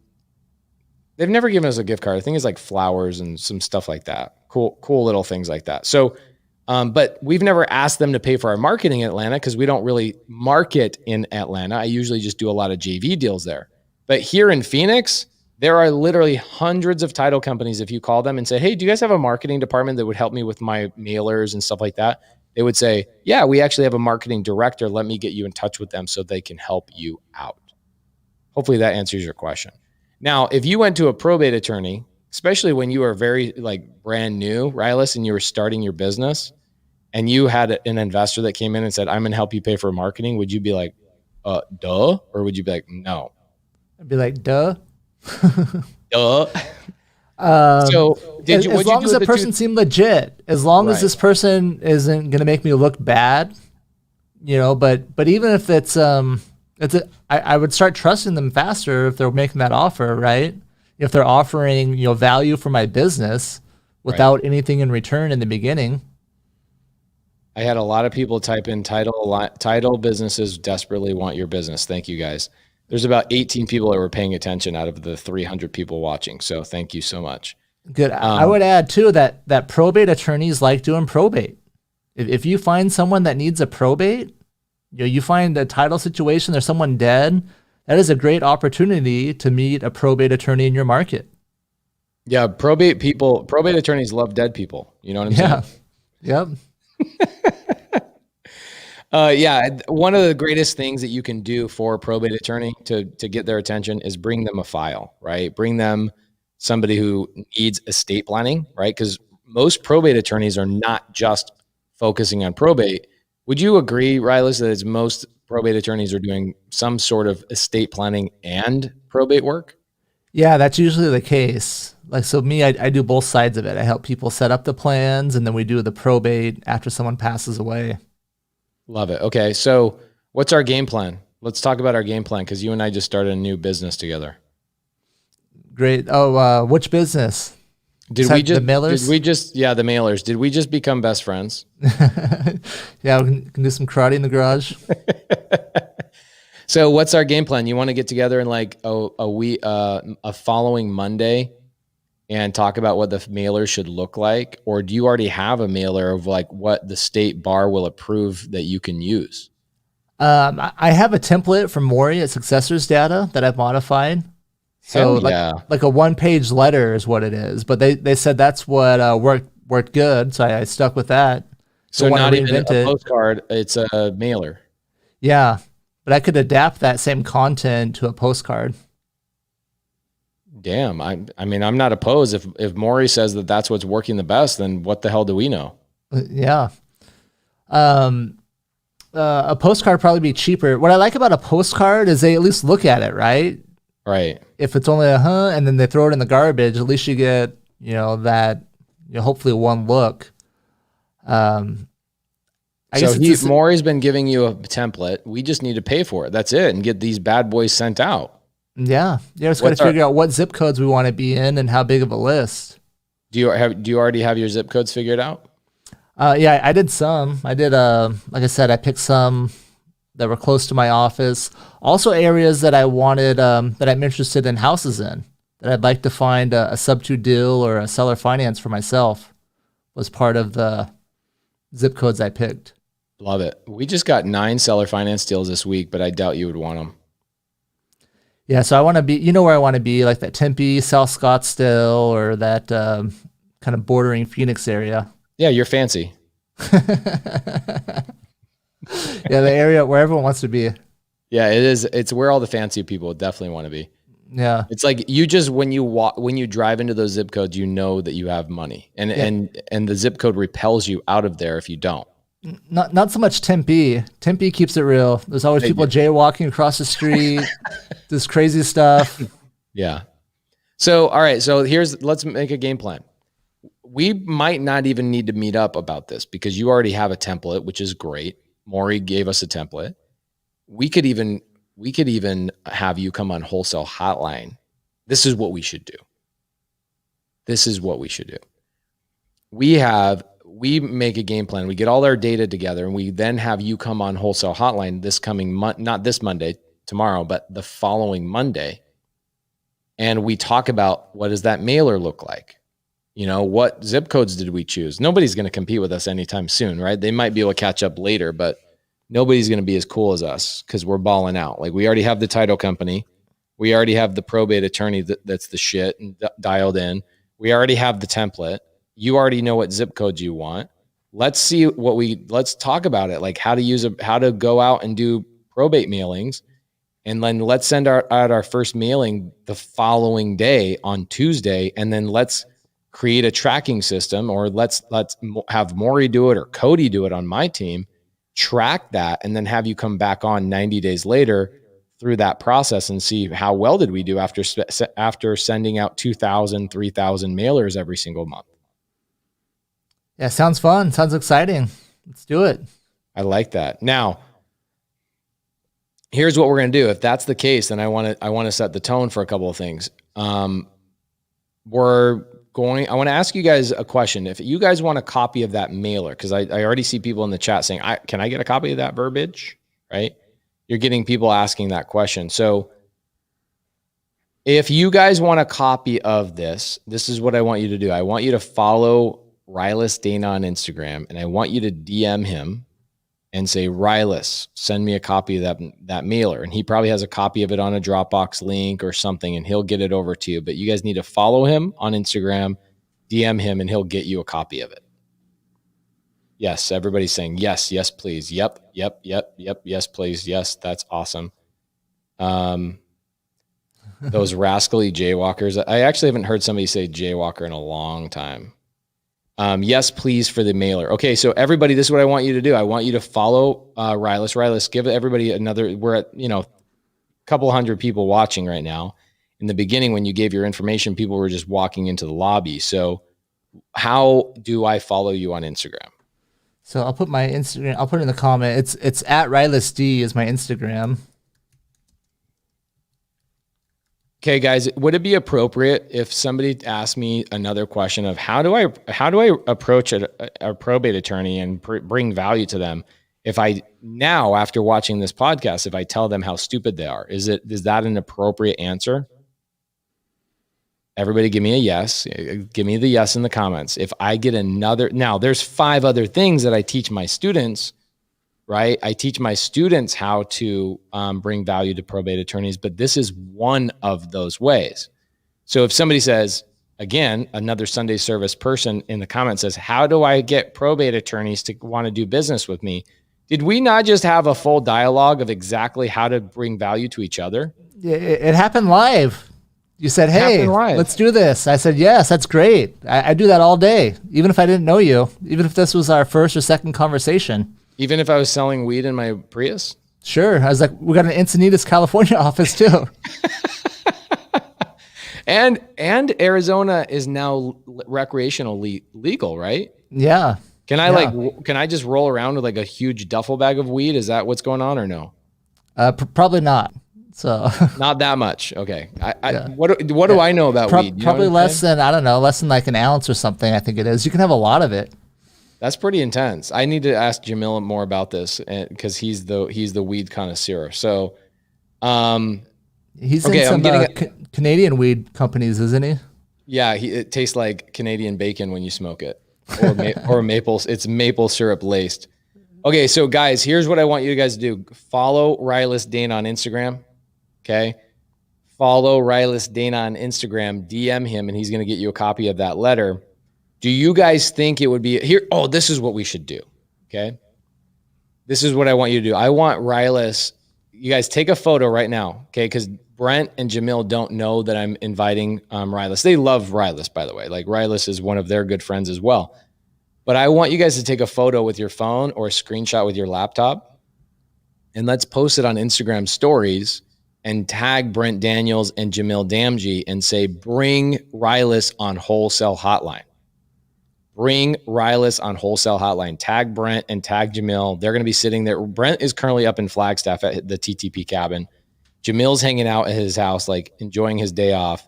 they've never given us a gift card. I think it's like flowers and some stuff like that. Cool little things like that. So, but we've never asked them to pay for our marketing in Atlanta because we don't really market in Atlanta. I usually just do a lot of JV deals there. But here in Phoenix, there are literally hundreds of title companies. If you call them and say, hey, do you guys have a marketing department that would help me with my mailers and stuff like that? They would say, yeah, we actually have a marketing director. Let me get you in touch with them so they can help you out. Hopefully that answers your question. Now, if you went to a probate attorney, especially when you were very brand new, Rilus, and you were starting your business and you had an investor that came in and said, I'm going to help you pay for marketing, would you be like, duh? Or would you be like, no? I'd be like, duh. Duh. So as long as the person seemed legit, as long as this person isn't going to make me look bad, but even if I would start trusting them faster if they're making that offer, right? If they're offering, value for my business without anything in return in the beginning. I had a lot of people type in title businesses desperately want your business. Thank you guys. There's about 18 people that were paying attention out of the 300 people watching. So thank you so much. Good. I would add too that probate attorneys like doing probate. If you find someone that needs a probate, you find a title situation, there's someone dead, that is a great opportunity to meet a probate attorney in your market. Yeah, probate attorneys love dead people. You know what I'm saying? Yep. One of the greatest things that you can do for a probate attorney to get their attention is bring them a file, right? Bring them somebody who needs estate planning, right? Because most probate attorneys are not just focusing on probate. Would you agree, Rilus, that most probate attorneys are doing some sort of estate planning and probate work? Yeah, that's usually the case. So me, I do both sides of it. I help people set up the plans, and then we do the probate after someone passes away. Love it. Okay, so what's our game plan? Let's talk about our game plan because you and I just started a new business together. Great. Oh, which business? The mailers? Yeah, the mailers. Did we just become best friends? Yeah, we can do some karate in the garage. So what's our game plan? You want to get together in a following Monday and talk about what the mailer should look like? Or do you already have a mailer of what the state bar will approve that you can use? I have a template from Morby at Successors Data that I've modified. So like a one-page letter is what it is. But they said that's what worked good, so I stuck with that. So not even a postcard, it's a mailer. Yeah, but I could adapt that same content to a postcard. Damn, I mean, I'm not opposed. If Morby says that that's what's working the best, then what the hell do we know? Yeah. A postcard would probably be cheaper. What I like about a postcard is they at least look at it, right? Right. If it's only and then they throw it in the garbage, at least you get, that, hopefully one look. Morby's been giving you a template. We just need to pay for it. That's it. And get these bad boys sent out. Yeah. Just got to figure out what zip codes we want to be in and how big of a list. Do you already have your zip codes figured out? Yeah, I did some. I did, like I said, I picked some that were close to my office. Also areas that I wanted, that I'm interested in houses in, that I'd like to find a sub-2 deal or a seller finance for myself, was part of the zip codes I picked. Love it. We just got 9 seller finance deals this week, but I doubt you would want them. Yeah, so I want to be, you know where I want to be, like that Tempe, South Scottsdale, or that kind of bordering Phoenix area. Yeah, you're fancy. Yeah, the area where everyone wants to be. Yeah, it is. It's where all the fancy people definitely want to be. Yeah. It's like you just, when you drive into those zip codes, you know that you have money, and the zip code repels you out of there if you don't. Not so much Tempe. Tempe keeps it real. There's always people jaywalking across the street, this crazy stuff. Yeah. So, all right. So let's make a game plan. We might not even need to meet up about this because you already have a template, which is great. Maury gave us a template. We could even have you come on Wholesale Hotline. This is what we should do. We make a game plan. We get all our data together, and we then have you come on Wholesale Hotline this coming month, not this Monday, tomorrow, but the following Monday. And we talk about, what does that mailer look like? You know, what zip codes did we choose? Nobody's going to compete with us anytime soon, right? They might be able to catch up later, but nobody's going to be as cool as us because we're balling out. Like, we already have the title company. We already have the probate attorney that's the shit and dialed in. We already have the template. You already know what zip codes you want. Let's talk about it. Like how to go out and do probate mailings. And then let's send out our first mailing the following day on Tuesday. And then let's create a tracking system, or let's have Morby do it or Cody do it on my team, track that, and then have you come back on 90 days later through that process and see how well did we do after sending out 2,000, 3,000 mailers every single month. Yeah, sounds fun. Sounds exciting. Let's do it. I like that. Now, here's what we're going to do. If that's the case, then I want to set the tone for a couple of things. I want to ask you guys a question. If you guys want a copy of that mailer, because I already see people in the chat saying, can I get a copy of that verbiage? Right? You're getting people asking that question. So if you guys want a copy of this is what I want you to do. I want you to follow Rilus Dana on Instagram, and I want you to DM him and say, Rilus, send me a copy of that mailer. And he probably has a copy of it on a Dropbox link or something, and he'll get it over to you. But you guys need to follow him on Instagram, DM him, and he'll get you a copy of it. Yes, everybody's saying yes, yes, please. Yep, yes, please. Yes, that's awesome. Those rascally jaywalkers. I actually haven't heard somebody say jaywalker in a long time. Yes, please, for the mailer. Okay, so everybody, this is what I want you to do. I want you to follow Rilus. Rilus, give everybody another. We're at a couple hundred people watching right now. In the beginning, when you gave your information, people were just walking into the lobby. So how do I follow you on Instagram? So I'll put my Instagram. I'll put it in the comment. It's at Rilus D is my Instagram. Okay, guys, would it be appropriate if somebody asked me another question of how do I approach a probate attorney and bring value to them? If I now, after watching this podcast, if I tell them how stupid they are, is that an appropriate answer? Everybody give me a yes. Give me the yes in the comments. If I get now there's 5 other things that I teach my students, right? I teach my students how to bring value to probate attorneys, but this is one of those ways. So if somebody says, again, another Sunday service person in the comments says, how do I get probate attorneys to want to do business with me? Did we not just have a full dialogue of exactly how to bring value to each other? It happened live. You said, hey, let's do this. I said, yes, that's great. I do that all day, even if I didn't know you, even if this was our first or second conversation. Even if I was selling weed in my Prius? Sure. I was like, we got an Encinitas, California office too. and Arizona is now recreational legal, right? Yeah. Can I just roll around with like a huge duffel bag of weed? Is that what's going on or no? Probably not. So not that much. Okay. What do I know about weed? Probably less than, I don't know, less than like an ounce or something. I think it is. You can have a lot of it. That's pretty intense. I need to ask Jamil more about this because he's the weed connoisseur. So, He's in okay, I'm some getting Canadian weed companies, isn't he? yeah. It tastes like Canadian bacon when you smoke it, or maple. It's maple syrup laced. Okay, so guys, here's what I want you guys to do. Follow Rilus Dana on Instagram. Okay, follow Rilus Dana on Instagram. DM him, and he's going to get you a copy of that letter. Do you guys think it would be here? Oh, this is what we should do. Okay. This is what I want you to do. I want Rilus, you guys take a photo right now. Okay. Cause Brent and Jamil don't know that I'm inviting Rilus. They love Rilus, by the way. Like Rilus is one of their good friends as well. But I want you guys to take a photo with your phone or a screenshot with your laptop, and let's post it on Instagram stories and tag Brent Daniels and Jamil Damji and say, bring Rilus on Wholesale Hotline. Bring Rilus on Wholesale Hotline. Tag Brent and tag Jamil. They're going to be sitting there. Brent is currently up in Flagstaff at the TTP cabin. Jamil's hanging out at his house, like enjoying his day off.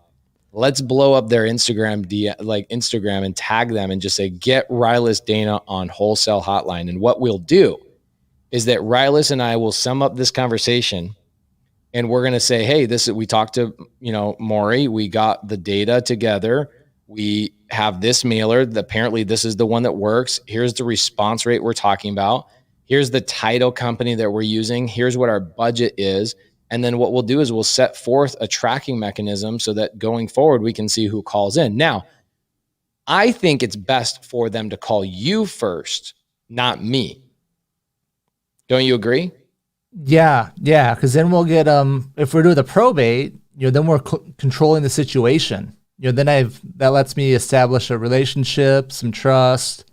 Let's blow up their Instagram, Instagram, and tag them and just say, get Rilus Dana on Wholesale Hotline. And what we'll do is that Rilus and I will sum up this conversation, and we're going to say, hey, we talked to, Morby. We got the data together. We have this mailer. Apparently this is the one that works. Here's the response rate we're talking about. Here's the title company that we're using. Here's what our budget is. And then what we'll do is we'll set forth a tracking mechanism so that going forward, we can see who calls in. Now, I think it's best for them to call you first, not me. Don't you agree? Yeah. Because then we'll get, if we're doing the probate, then we're controlling the situation. Then that lets me establish a relationship, some trust.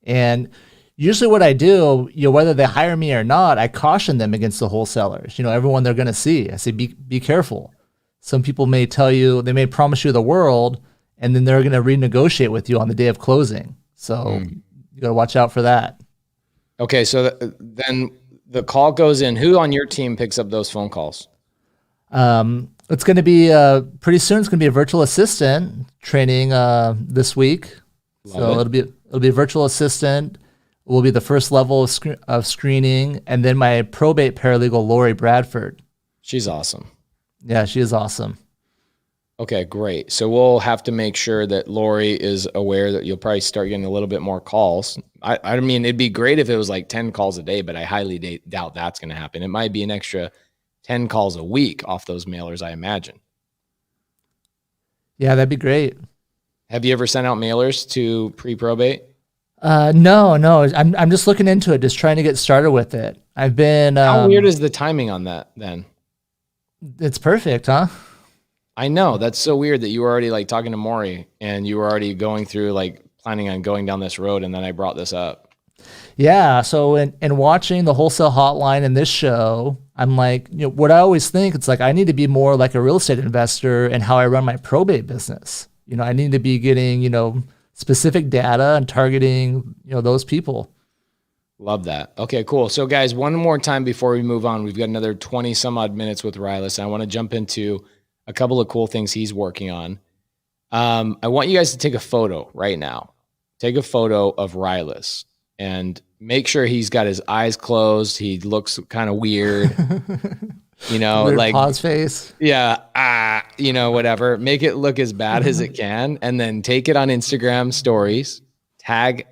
And usually what I do, whether they hire me or not, I caution them against the wholesalers, everyone they're going to see. I say, be careful. Some people may tell you, they may promise you the world, and then they're going to renegotiate with you on the day of closing. So you got to watch out for that. Okay. So then the call goes in. Who on your team picks up those phone calls? It's going to be pretty soon. It's going to be a virtual assistant training this week. It'll be a virtual assistant. Will be the first level of screening, and then my probate paralegal Lori Bradford. She's awesome. Yeah, she is awesome. Okay, great. So we'll have to make sure that Lori is aware that you'll probably start getting a little bit more calls. I mean, it'd be great if it was like 10 calls a day, but I highly doubt that's going to happen. It might be an extra 10 calls a week off those mailers, I imagine. Yeah, that'd be great. Have you ever sent out mailers to pre-probate? No. I'm just looking into it, just trying to get started with it. I've been. How weird is the timing on that then? It's perfect, huh? I know. That's so weird that you were already like talking to Morby and you were already going through like planning on going down this road, and then I brought this up. Yeah. So in watching the Wholesale Hotline in this show, I'm like, what I always think, it's like I need to be more like a real estate investor in how I run my probate business. I need to be getting, specific data and targeting, those people. Love that. Okay, cool. So guys, one more time before we move on, we've got another 20 some odd minutes with Rilus. I want to jump into a couple of cool things he's working on. I want you guys to take a photo right now. Take a photo of Rilus and make sure he's got his eyes closed. He looks kind of weird, Weird like pause face. Yeah. Whatever. Make it look as bad as it can. And then take it on Instagram stories, tag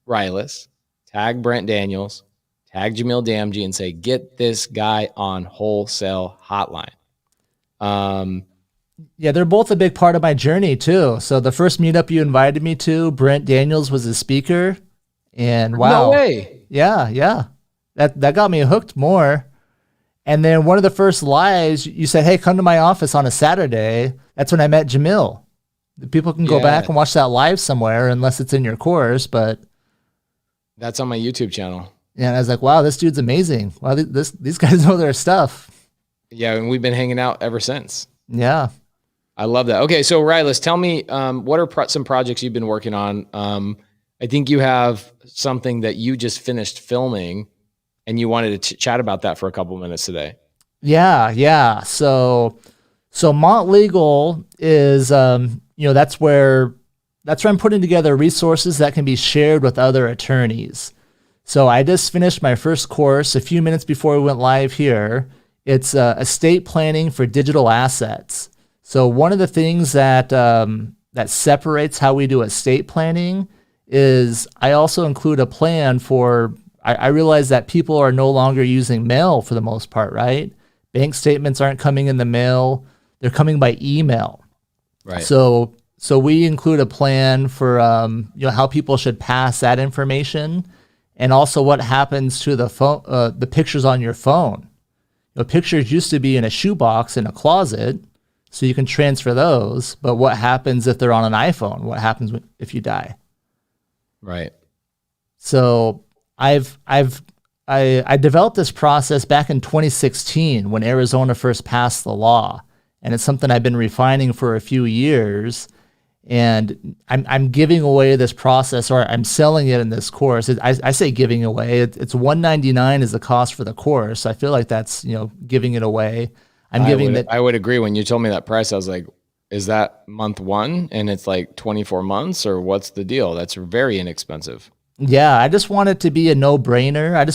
Rilus, tag Brent Daniels, tag Jamil Damji, and say, get this guy on Wholesale Hotline. Yeah, they're both a big part of my journey too. So the first meetup you invited me to, Brent Daniels was a speaker, and wow. No way. Yeah. That got me hooked more. And then one of the first lives, you said, hey, come to my office on a Saturday. That's when I met Jamil. The people can go back and watch that live somewhere unless it's in your course, but that's on my YouTube channel. Yeah, and I was like, wow, this dude's amazing. Wow, these guys know their stuff. Yeah, and we've been hanging out ever since. Yeah. I love that. Okay, so Rilus, tell me, what are some projects you've been working on? I think you have something that you just finished filming, and you wanted to chat about that for a couple minutes today. Yeah. So Mont Legal is, that's where that's where I'm putting together resources that can be shared with other attorneys. So I just finished my first course a few minutes before we went live here. It's estate planning for digital assets. So one of the things that that separates how we do estate planning is I also include a plan for, I realize that people are no longer using mail for the most part, right? Bank statements aren't coming in the mail. They're coming by email. Right. So we include a plan for how people should pass that information, and also what happens to the phone, the pictures on your phone. Pictures used to be in a shoebox in a closet, so you can transfer those. But what happens if they're on an iPhone? What happens if you die? Right. So I developed this process back in 2016 when Arizona first passed the law, and it's something I've been refining for a few years. And I'm giving away this process, or I'm selling it in this course. I say giving away. It's $199 is the cost for the course. I feel like that's giving it away. I would agree. When you told me that price, I was like, is that month one and it's like 24 months, or what's the deal? That's very inexpensive. Yeah, I just want it to be a no-brainer. I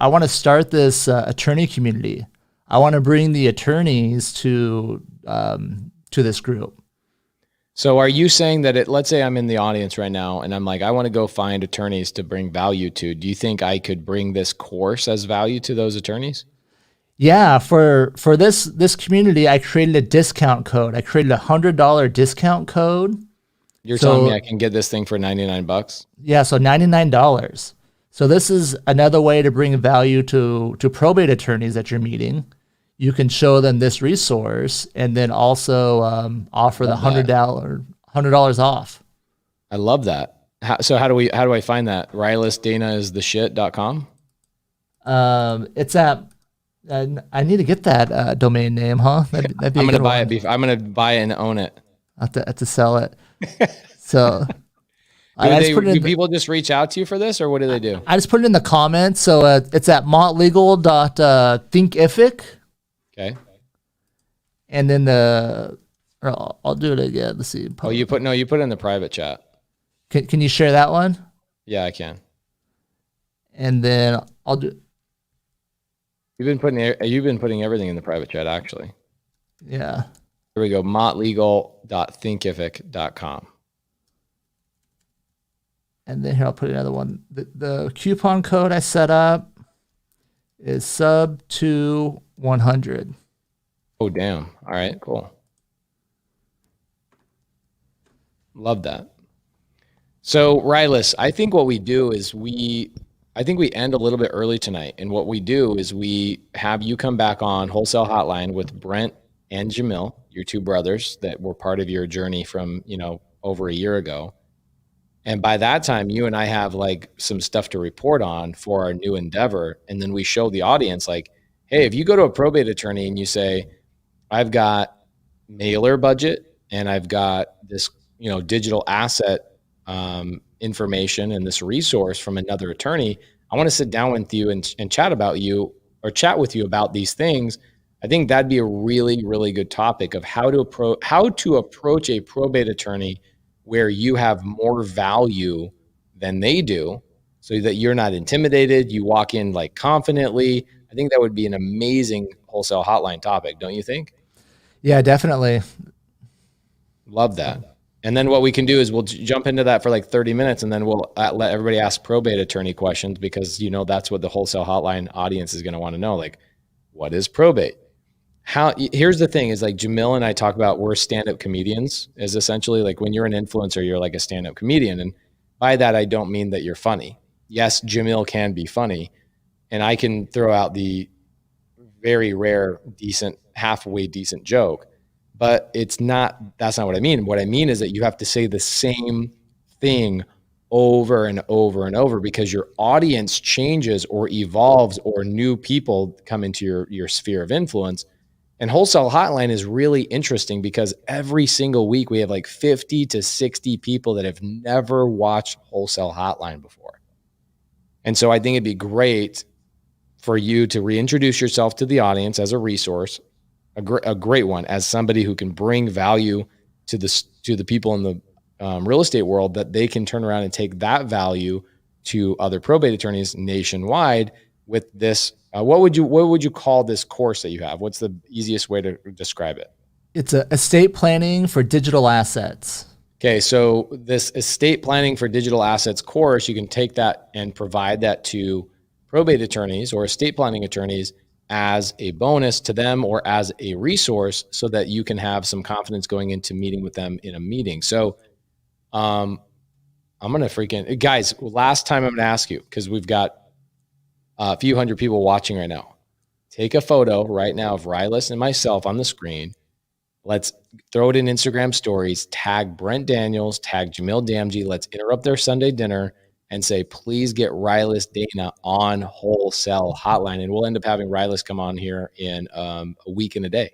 want to start this attorney community. I want to bring the attorneys to this group. So are you saying that let's say I'm in the audience right now and I'm like, I want to go find attorneys to bring value to. Do you think I could bring this course as value to those attorneys? Yeah, for this community, I created a discount code. I created $100 discount code. You're telling me I can get this thing for $99? Yeah, so $99. So this is another way to bring value to probate attorneys that you're meeting. You can show them this resource and then also offer the $100 off. I love that. So how do I find that? Rilus Dana is the shit.com? It's at, I need to get that domain name, huh? That'd be I'm going to buy it. I'm going to buy it and own it. I have to sell it. So do people just reach out to you for this, or what do they do? I just put it in the comments. So it's at mottlegal.thinkific. Okay. And then I'll do it again. Let's see. Oh, you put it in the private chat. Can you share that one? Yeah, I can. And then I'll do. You've been putting everything in the private chat, actually. Yeah. Here we go. mottlegal.thinkific.com. And then here I'll put another one. The coupon code I set up is sub to 100. Oh, damn. All right, cool. Love that. So, Rilus, I think what we do is we end a little bit early tonight. And what we do is we have you come back on Wholesale Hotline with Brent and Jamil, your two brothers that were part of your journey from, over a year ago. And by that time, you and I have like some stuff to report on for our new endeavor. And then we show the audience like, hey, if you go to a probate attorney and you say, I've got mailer budget and I've got this, digital asset information and this resource from another attorney, I want to sit down with you and chat with you about these things. I think that'd be a really, really good topic of how to approach a probate attorney where you have more value than they do, so that you're not intimidated. You walk in like confidently. I think that would be an amazing Wholesale Hotline topic, don't you think? Yeah, definitely. Love that. And then what we can do is we'll jump into that for like 30 minutes, and then we'll let everybody ask probate attorney questions, because that's what the Wholesale Hotline audience is going to want to know. Like, what is probate? Here's the thing is, like, Jamil and I talk about, we're stand-up comedians, is essentially like when you're an influencer, you're like a stand-up comedian. And by that, I don't mean that you're funny. Yes, Jamil can be funny, and I can throw out the very rare, halfway decent joke, but that's not what I mean. What I mean is that you have to say the same thing over and over and over, because your audience changes or evolves, or new people come into your sphere of influence. And Wholesale Hotline is really interesting because every single week we have like 50 to 60 people that have never watched Wholesale Hotline before. And so I think it'd be great for you to reintroduce yourself to the audience as a resource, a great one, as somebody who can bring value to the people in the real estate world that they can turn around and take that value to other probate attorneys nationwide with this. What would you call this course that you have? What's the easiest way to describe it? It's a estate planning for digital assets. Okay, so this estate planning for digital assets course, you can take that and provide that to probate attorneys or estate planning attorneys as a bonus to them or as a resource so that you can have some confidence going into meeting with them in a meeting. So I'm going to guys, last time I'm going to ask you, because we've got a few hundred people watching right now. Take a photo right now of Rilus and myself on the screen. Let's throw it in Instagram stories, tag Brent Daniels, tag Jamil Damji. Let's interrupt their Sunday dinner and say, please get Rilus Dana on Wholesale Hotline. And we'll end up having Rilus come on here in a week and a day.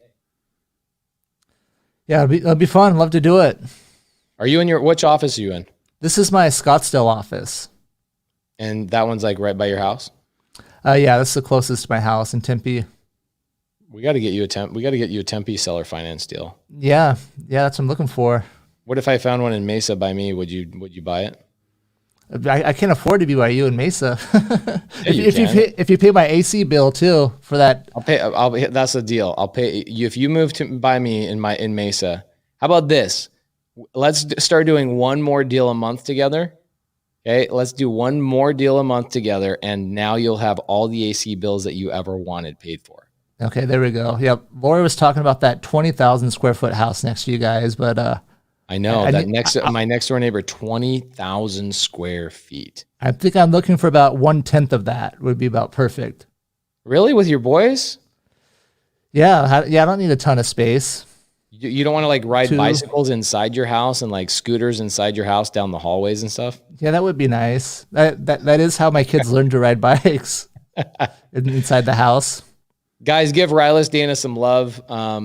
Yeah, it'll be fun. Love to do it. Are you in which office are you in? This is my Scottsdale office. And that one's like right by your house? Yeah, that's the closest to my house in Tempe. We got to get you a Tempe seller finance deal. Yeah, that's what I'm looking for. What if I found one in Mesa by me? Would you buy it? I can't afford to be by you in Mesa. Yeah, if you pay my AC bill too for that, I'll pay. That's the deal. I'll pay you if you move to by me in Mesa. How about this? Let's start doing one more deal a month together. Okay, let's do one more deal a month together, and now you'll have all the AC bills that you ever wanted paid for. Okay, there we go. Yep, Lori was talking about that 20,000 square foot house next to you guys, but I know my next door neighbor, 20,000 square feet. I think I'm looking for about 1/10 of that would be about perfect. Really, with your boys? Yeah. I don't need a ton of space. You don't want to like ride bicycles inside your house and like scooters inside your house down the hallways and stuff? Yeah, that would be nice. That is how my kids learn to ride bikes inside the house. Guys, give Rilus Dana some love.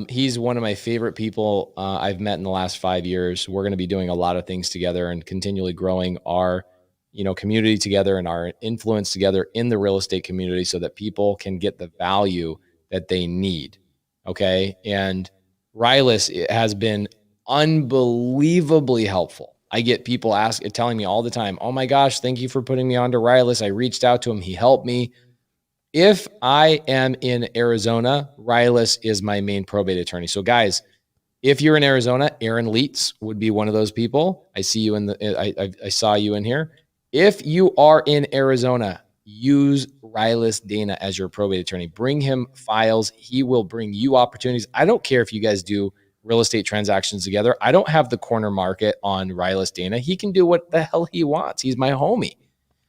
He's one of my favorite people I've met in the last 5 years. We're going to be doing a lot of things together and continually growing our, community together and our influence together in the real estate community so that people can get the value that they need. Okay. And Rilus has been unbelievably helpful. I get people telling me all the time, oh my gosh, thank you for putting me on to Rilus. I reached out to him. He helped me. If I am in Arizona, Rilus is my main probate attorney. So guys, if you're in Arizona, Aaron Leitz would be one of those people. I see you I saw you in here. If you are in Arizona, use Rilus Dana as your probate attorney. Bring him files. He will bring you opportunities. I don't care if you guys do real estate transactions together. I don't have the corner market on Rilus Dana. He can do what the hell he wants. He's my homie.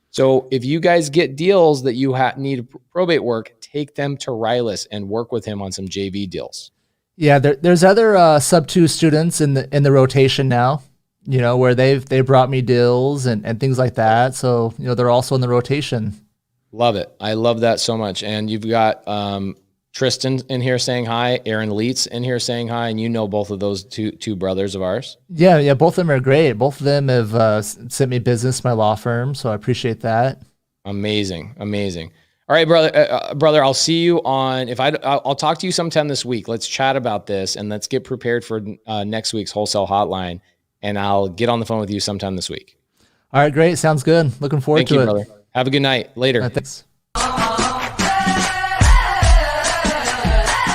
So if you guys get deals that you need probate work, take them to Rilus and work with him on some JV deals. Yeah, there's other sub 2 students in the rotation now, where they brought me deals and things like that. So, they're also in the rotation. Love it. I love that so much. And you've got Tristan in here saying hi, Aaron Leitz in here saying hi, and both of those two brothers of ours. Yeah, both of them are great. Both of them have sent me business, my law firm, so I appreciate that. Amazing. All right, brother, I'll see you on. I'll talk to you sometime this week. Let's chat about this and let's get prepared for next week's Wholesale Hotline. And I'll get on the phone with you sometime this week. All right, great. Sounds good. Looking forward to it. Brother. Have a good night. Later. Thanks.